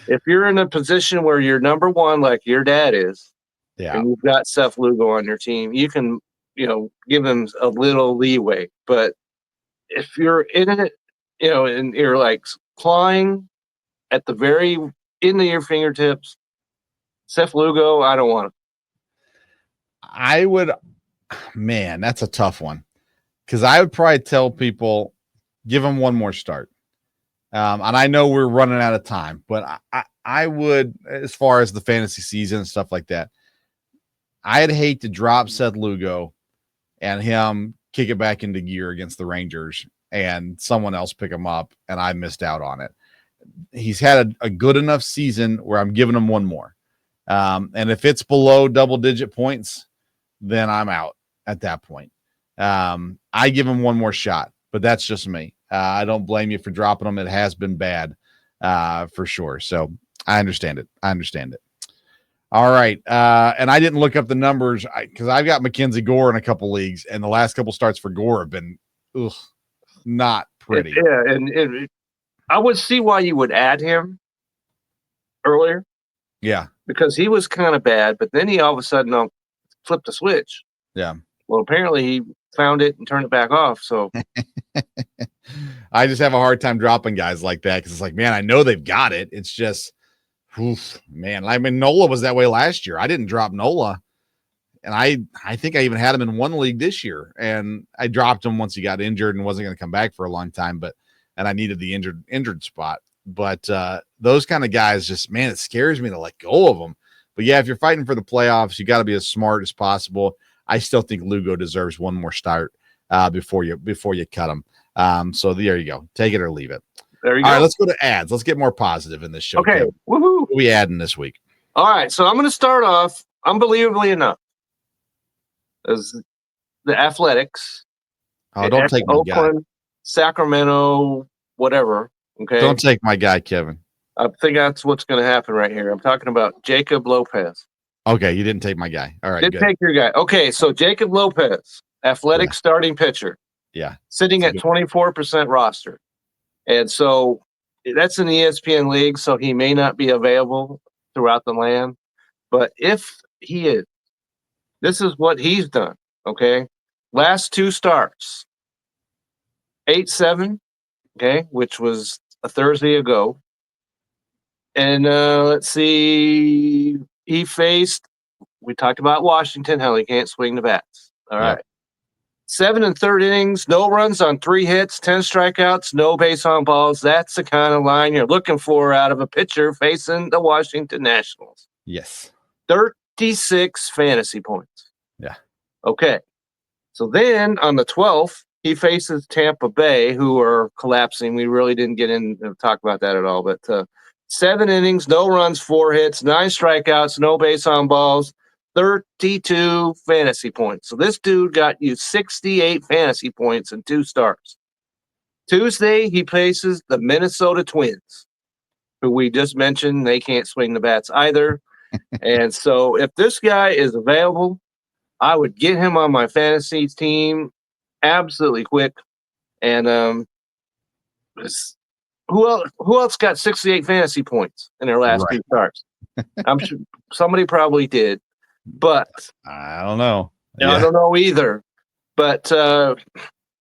C: If you're in a position where you're number 1, like your dad is, and you've got Seth Lugo on your team, you can, give him a little leeway. But if you're in it, and you're like clawing at the very end of your fingertips, Seth Lugo, I don't want him.
B: I would, man, that's a tough one. Because I would probably tell people, give him one more start. And I know we're running out of time, but I would, as far as the fantasy season and stuff like that, I'd hate to drop Seth Lugo and him kick it back into gear against the Rangers and someone else pick him up, and I missed out on it. He's had a good enough season where I'm giving him one more. And if it's below double-digit points, then I'm out at that point. I give him one more shot, but that's just me. I don't blame you for dropping him. It has been bad for sure. So I understand it. All right. And I didn't look up the numbers because I've got Mackenzie Gore in a couple leagues, and the last couple starts for Gore have been not pretty.
C: Yeah, and I would see why you would add him earlier.
B: Yeah.
C: Because he was kind of bad, but then he all of a sudden flipped the switch.
B: Yeah.
C: Well, apparently he found it and turned it back off. So
B: I just have a hard time dropping guys like that because it's like, man, I know they've got it. It's just, man. I mean, Nola was that way last year. I didn't drop Nola. And I think I even had him in one league this year, and I dropped him once he got injured and wasn't going to come back for a long time. But and I needed the injured spot. But those kind of guys, just man, it scares me to let go of them. But yeah, if you're fighting for the playoffs, you got to be as smart as possible. I still think Lugo deserves one more start before you cut him. So there you go. Take it or leave it.
C: There you
B: go.
C: All
B: right, let's go to ads. Let's get more positive in this show.
C: Okay.
B: Kevin.
C: Woohoo.
B: What are we adding this week?
C: All right. So I'm going to start off, unbelievably enough, as the Athletics.
B: Oh, don't take my
C: Oakland,
B: guy.
C: Sacramento, whatever. Okay.
B: Don't take my guy, Kevin.
C: I think that's what's going to happen right here. I'm talking about Jacob Lopez.
B: Okay, you didn't take my guy. All right,
C: Did take your guy. Okay, so Jacob Lopez, Athletic starting pitcher.
B: Yeah.
C: Sitting at 24% roster. And so that's in the ESPN league, so he may not be available throughout the land. But if he is, this is what he's done, okay? Last 2 starts, 8-7, okay, which was a Thursday ago. And let's see, he faced, we talked about Washington, how he can't swing the bats. All right. 7 1/3 innings, no runs on 3 hits, 10 strikeouts, no base on balls. That's the kind of line you're looking for out of a pitcher facing the Washington Nationals.
B: Yes.
C: 36 fantasy points.
B: Yeah.
C: Okay. So then on the 12th, he faces Tampa Bay, who are collapsing. We really didn't get into talk about that at all. But 7 innings, no runs, 4 hits, 9 strikeouts, no base on balls, 32 fantasy points. So this dude got you 68 fantasy points in 2 starts. Tuesday, he faces the Minnesota Twins, who we just mentioned. They can't swing the bats either. And so if this guy is available, I would get him on my fantasy team absolutely quick. And who else got 68 fantasy points in their last 2 starts? I'm sure somebody probably did, but
B: I don't know.
C: I don't know either. But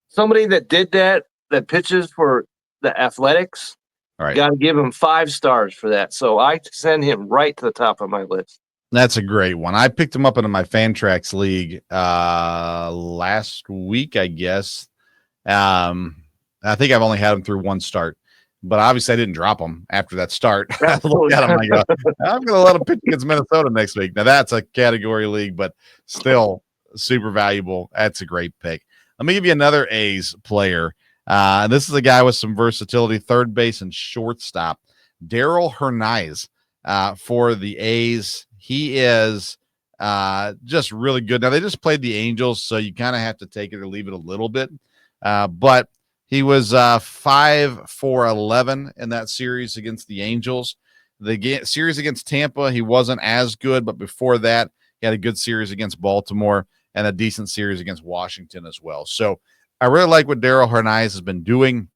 C: somebody that did that pitches for the Athletics, got to give him 5 stars for that. So I send him right to the top of my list.
B: That's a great one. I picked him up into my Fantrax league last week, I guess. I think I've only had him through 1 start, but obviously I didn't drop him after that start. I looked at him and I go, I'm going to let him pitch against Minnesota next week. Now that's a category league, but still super valuable. That's a great pick. Let me give you another A's player. This is a guy with some versatility, third base and shortstop, Darryl Hernaiz for the A's. He is just really good. Now, they just played the Angels, so you kind of have to take it or leave it a little bit. But he was 5 for 11 in that series against the Angels. The series against Tampa, he wasn't as good, but before that, he had a good series against Baltimore and a decent series against Washington as well. So I really like what Darryl Hernaiz has been doing.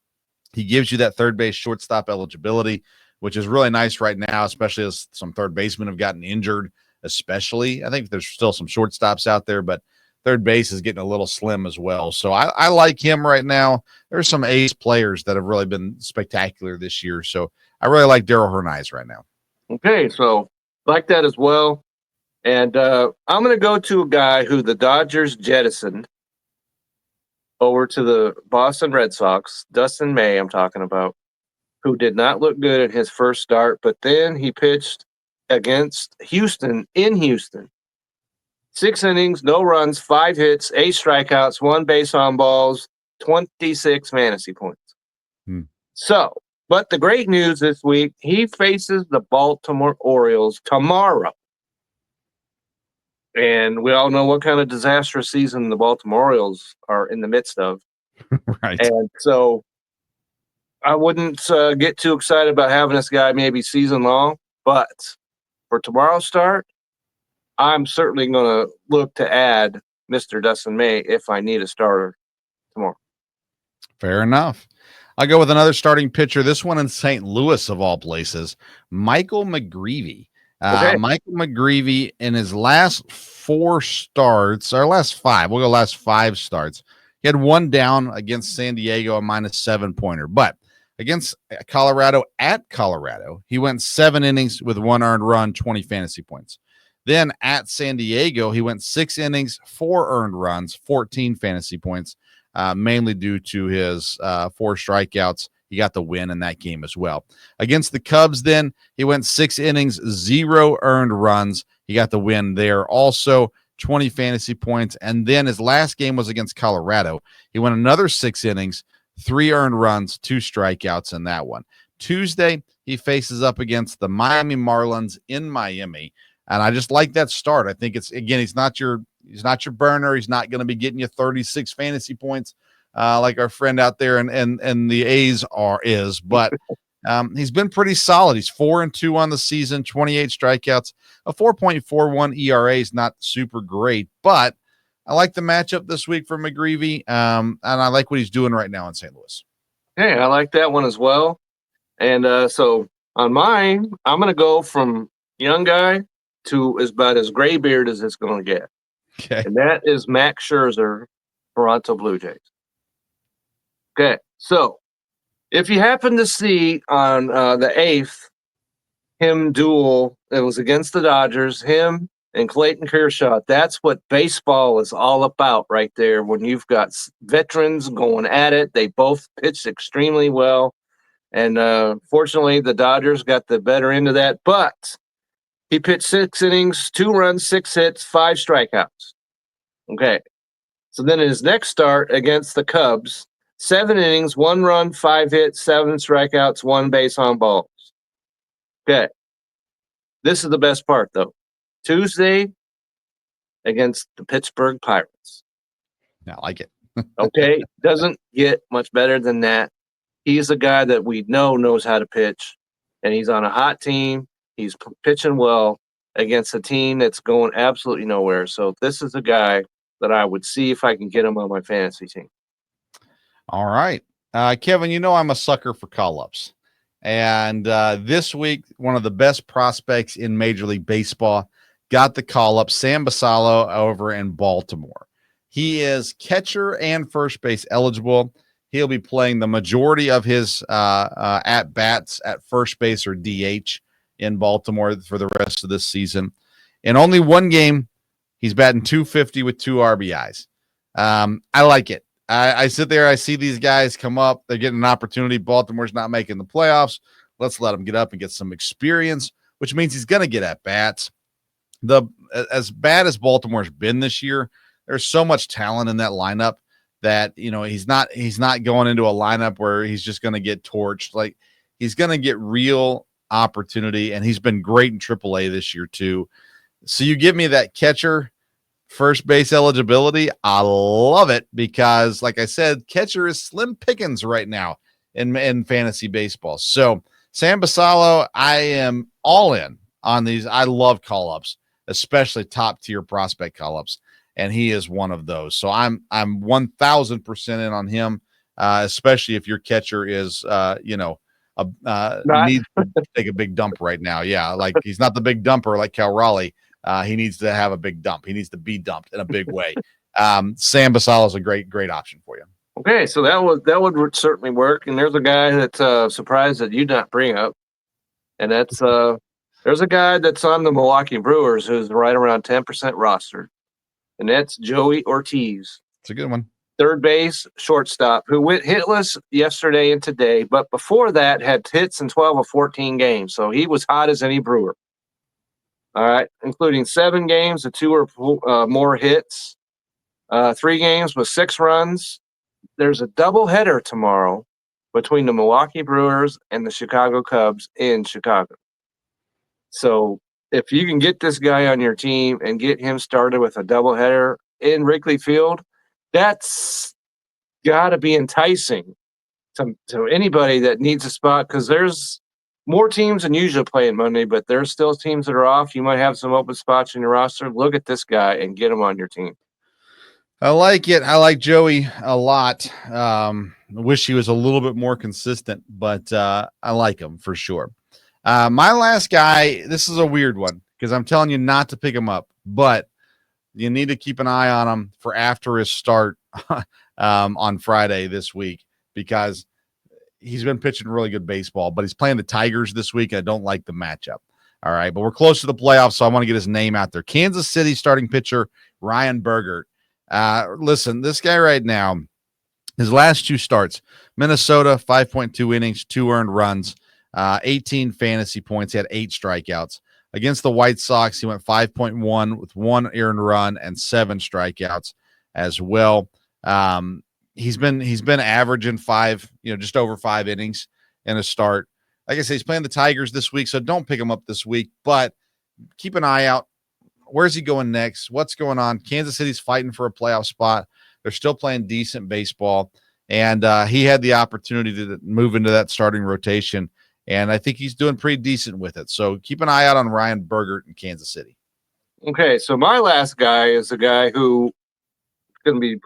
B: He gives you that third base shortstop eligibility, which is really nice right now, especially as some third basemen have gotten injured, especially. I think there's still some shortstops out there, but third base is getting a little slim as well. So I like him right now. There's some ace players that have really been spectacular this year. So I really like Darryl Hernaiz right now.
C: Okay, so like that as well. And I'm going to go to a guy who the Dodgers jettisoned over to the Boston Red Sox, Dustin May I'm talking about, who did not look good in his first start, but then he pitched against Houston in Houston. 6 innings, no runs, 5 hits, 8 strikeouts, 1 base on balls, 26 fantasy points. So, but the great news this week, he faces the Baltimore Orioles tomorrow. And we all know what kind of disastrous season the Baltimore Orioles are in the midst of.
B: Right.
C: And so I wouldn't get too excited about having this guy maybe season long, but for tomorrow's start, I'm certainly going to look to add Mr. Dustin May if I need a starter tomorrow.
B: Fair enough. I'll go with another starting pitcher, this one in St. Louis of all places, Michael McGreevy. Michael McGreevy in his last 4 starts, or last 5, we'll go last 5 starts. He had 1 down against San Diego, a -7 pointer, but against Colorado at Colorado, he went 7 innings with 1 earned run, 20 fantasy points. Then at San Diego, he went 6 innings, 4 earned runs, 14 fantasy points, mainly due to his 4 strikeouts he got the win in that game as well. Against the Cubs, then, he went 6 innings, 0 earned runs. He got the win there. Also, 20 fantasy points. And then his last game was against Colorado. He went another 6 innings, 3 earned runs, 2 strikeouts in that one. Tuesday, he faces up against the Miami Marlins in Miami. And I just like that start. I think it's, again, he's not your burner. He's not going to be getting you 36 fantasy points like our friend out there and the A's is, but he's been pretty solid. He's 4-2 on the season, 28 strikeouts, a 4.41 ERA is not super great, but I like the matchup this week for McGreevy, and I like what he's doing right now in St. Louis.
C: Hey, I like that one as well. And so on mine, I'm going to go from young guy to about as gray beard as it's going to get.
B: Okay.
C: And that is Max Scherzer, Toronto Blue Jays. Okay, so if you happen to see on the 8th, him duel, it was against the Dodgers, him and Clayton Kershaw. That's what baseball is all about right there when you've got veterans going at it. They both pitched extremely well. And fortunately, the Dodgers got the better end of that. But he pitched 6 innings, 2 runs, 6 hits, 5 strikeouts. Okay. So then in his next start against the Cubs, 7 innings, 1 run, 5 hits, 7 strikeouts, 1 base on balls. Okay. This is the best part, though. Tuesday against the Pittsburgh Pirates.
B: I like it.
C: Okay. Doesn't get much better than that. He's a guy that we know knows how to pitch, and he's on a hot team. He's pitching well against a team that's going absolutely nowhere. So this is a guy that I would see if I can get him on my fantasy team.
B: All right. Kevin, you know I'm a sucker for call-ups. And this week, one of the best prospects in Major League Baseball got the call-up, Sam Basallo over in Baltimore. He is catcher and first base eligible. He'll be playing the majority of his at-bats at first base or DH in Baltimore for the rest of this season. In only one game, he's batting .250 with 2 RBIs. I like it. I sit there, I see these guys come up. They're getting an opportunity. Baltimore's not making the playoffs. Let's let him get up and get some experience, which means he's going to get at-bats. As bad as Baltimore's been this year, there's so much talent in that lineup that, you know, he's not going into a lineup where he's just going to get torched. Like, he's going to get real opportunity, and he's been great in AAA this year too. So you give me that catcher first base eligibility. I love it because, like I said, catcher is slim pickings right now in fantasy baseball. So Sam Basallo, I am all in on these. I love call-ups, especially top tier prospect call-ups, and he is one of those. So I'm 1,000% in on him, especially if your catcher is needs to take a big dump right now. Yeah, like he's not the big dumper like Cal Raleigh. He needs to have a big dump. He needs to be dumped in a big way. Sam Basallo is a great option for you. Okay,
C: so that would certainly work. And there's a guy that's surprised that you not bring up, and that's there's a guy that's on the Milwaukee Brewers who's right around 10% rostered, and that's Joey Ortiz.
B: It's a good one.
C: Third base, shortstop, who went hitless yesterday and today, but before that had hits in 12 of 14 games. So he was hot as any Brewer. All right, including 7 games with 2 or more hits, 3 games with 6 runs. There's a doubleheader tomorrow between the Milwaukee Brewers and the Chicago Cubs in Chicago. So if you can get this guy on your team and get him started with a doubleheader in Wrigley Field, that's got to be enticing to anybody that needs a spot, because there's more teams than usually playing Monday, but there's still teams that are off. You might have some open spots in your roster. Look at this guy and get him on your team.
B: I like it. I like Joey a lot. I wish he was a little bit more consistent, but I like him for sure. My last guy, this is a weird one because I'm telling you not to pick him up, but you need to keep an eye on him for after his start on Friday this week, because he's been pitching really good baseball, but he's playing the Tigers this week. I don't like the matchup. All right, but we're close to the playoffs, so I want to get his name out there. Kansas City starting pitcher Ryan Bergert. Listen, this guy right now, His last 2 starts, Minnesota, 5.2 innings, 2 earned runs, 18 fantasy points. He had 8 strikeouts. Against the White Sox, he went 5.1 with 1 earned run and 7 strikeouts as well. He's been averaging 5, just over 5 innings in a start. Like I say, he's playing the Tigers this week, so don't pick him up this week, but keep an eye out. Where's he going next? What's going on? Kansas City's fighting for a playoff spot. They're still playing decent baseball, and he had the opportunity to move into that starting rotation, and I think he's doing pretty decent with it. So keep an eye out on Ryan Bergert in Kansas City.
C: Okay, so my last guy is a guy who is going to be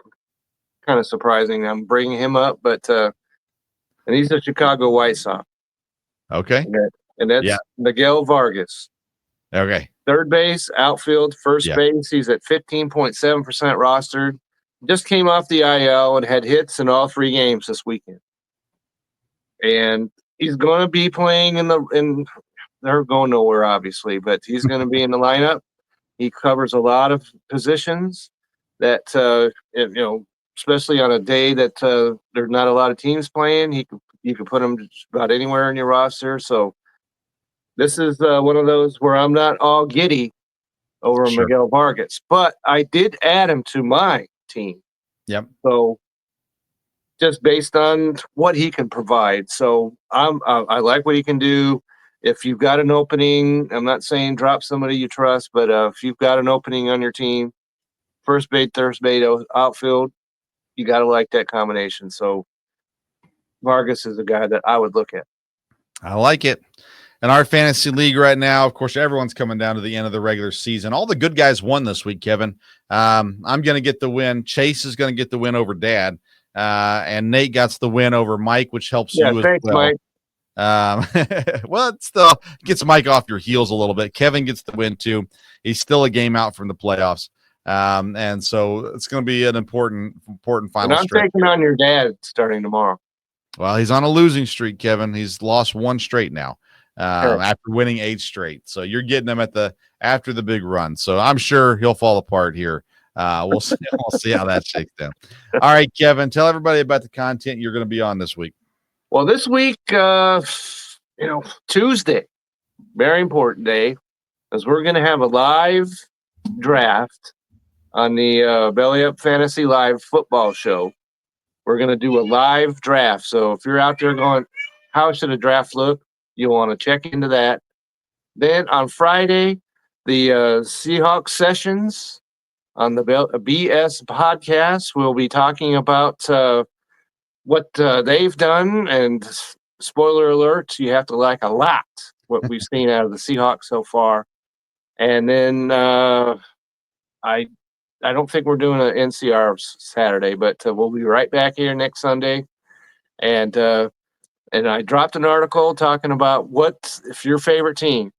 C: kind of surprising. I'm bringing him up, but and he's a Chicago White Sox.
B: Okay.
C: And that's Miguel Vargas.
B: Okay.
C: Third base, outfield, first base. He's at 15.7% rostered. Just came off the IL and had hits in all 3 games this weekend. And he's going to be playing they're going nowhere, obviously, but he's going to be in the lineup. He covers a lot of positions that, especially on a day that there's not a lot of teams playing, you can put him just about anywhere in your roster. So this is one of those where I'm not all giddy over Miguel Vargas, but I did add him to my team.
B: Yep.
C: So just based on what he can provide. So I like what he can do. If you've got an opening, I'm not saying drop somebody you trust, but if you've got an opening on your team, first base, third base, outfield, you got to like that combination. So Vargas is a guy that I would look at.
B: I like it. In our fantasy league right now, of course, everyone's coming down to the end of the regular season. All the good guys won this week, Kevin. I'm going to get the win. Chase is going to get the win over Dad. And Nate got the win over Mike, which helps you as
C: thanks,
B: well.
C: Mike.
B: Well, it still gets Mike off your heels a little bit. Kevin gets the win, too. He's still a game out from the playoffs. And so it's going to be an important final
C: and I'm
B: stretch.
C: taking on your dad starting tomorrow.
B: Well, he's on a losing streak, Kevin. He's lost 1 straight now. After winning 8 straight. So you're getting him after the big run. So I'm sure he'll fall apart here. We'll see how that shakes down. All right, Kevin, tell everybody about the content you're going to be on this week.
C: Well, this week, Tuesday, very important day, as we're going to have a live draft on the Belly Up Fantasy Live football show. We're going to do a live draft. So if you're out there going, how should a draft look? You'll want to check into that. Then on Friday, the Seahawks sessions on the BS podcast, we'll be talking about what they've done. And spoiler alert, you have to like a lot what we've seen out of the Seahawks so far. And then I don't think we're doing an NCR Saturday, but we'll be right back here next Sunday. And I dropped an article talking about if your favorite team,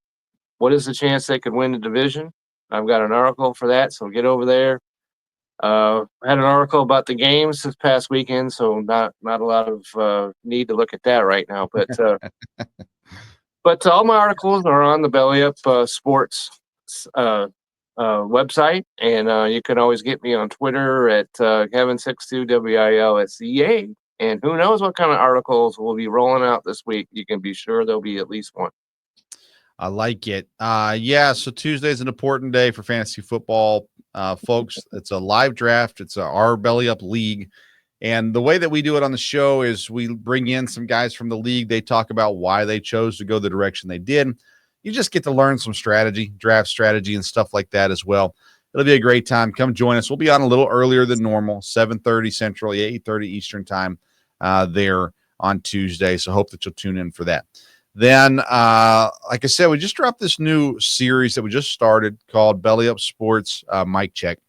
C: what is the chance they could win the division? I've got an article for that, so get over there. I had an article about the games this past weekend, so not a lot of need to look at that right now. But but all my articles are on the Belly Up Sports website, and you can always get me on Twitter at Kevin62WILSEA. And who knows what kind of articles will be rolling out this week. You can be sure there'll be at least one.
B: I like it. So Tuesday is an important day for fantasy football, folks. It's a live draft. It's our Belly Up League. And the way that we do it on the show is we bring in some guys from the league. They talk about why they chose to go the direction they did. You just get to learn some draft strategy and stuff like that as well. It'll be a great time. Come join us. We'll be on a little earlier than normal, 7:30 Central, 8:30 Eastern time there on Tuesday. So hope that you'll tune in for that. Then, like I said, we just dropped this new series that we just started called Belly Up Sports Mic Check.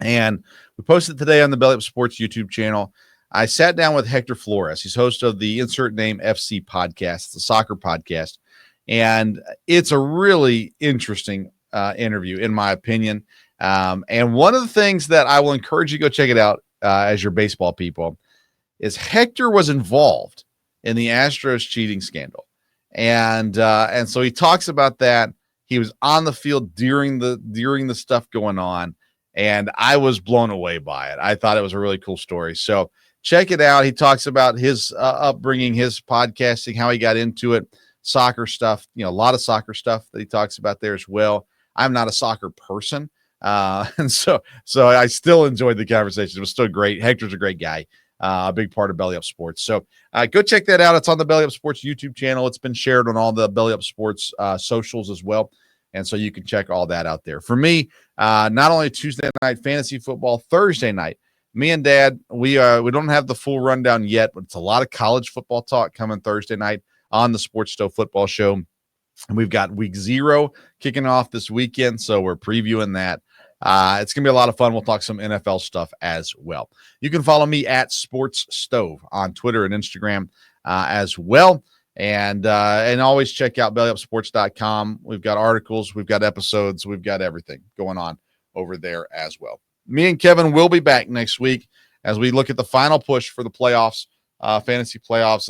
B: And we posted today on the Belly Up Sports YouTube channel. I sat down with Hector Flores. He's host of the Insert Name FC podcast. It's a soccer podcast. And it's a really interesting interview, in my opinion. And one of the things that I will encourage you to go check it out as your baseball people is Hector was involved in the Astros cheating scandal. And so he talks about that. He was on the field during the stuff going on, and I was blown away by it. I thought it was a really cool story. So check it out. He talks about his upbringing, his podcasting, how he got into it, soccer stuff, a lot of soccer stuff that he talks about there as well. I'm not a soccer person. And so I still enjoyed the conversation. It was still great. Hector's a great guy, a big part of Belly Up Sports. So go check that out. It's on the Belly Up Sports YouTube channel. It's been shared on all the Belly Up Sports socials as well. And so you can check all that out there. For me, not only Tuesday night fantasy football, Thursday night, me and Dad, we don't have the full rundown yet, but it's a lot of college football talk coming Thursday night on the Sports Stove Football Show. And we've got week 0 kicking off this weekend, so we're previewing that. It's going to be a lot of fun. We'll talk some NFL stuff as well. You can follow me at Sports Stove on Twitter and Instagram as well. And always check out bellyupsports.com. We've got articles, we've got episodes, we've got everything going on over there as well. Me and Kevin will be back next week as we look at the final push for the playoffs, fantasy playoffs.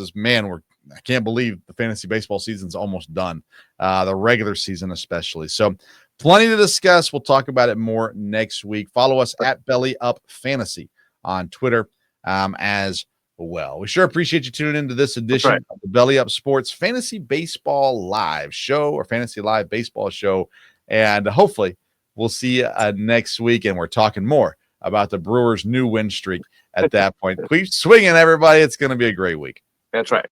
B: I can't believe the fantasy baseball season's almost done, the regular season especially. So plenty to discuss. We'll talk about it more next week. Follow us at Belly Up Fantasy on Twitter as well. We sure appreciate you tuning into this edition of the Belly Up Sports Fantasy Baseball Live Show, or Fantasy Live Baseball Show. And hopefully we'll see you next week, and we're talking more about the Brewers' new win streak at that point. Keep swinging, everybody. It's going to be a great week.
C: That's right.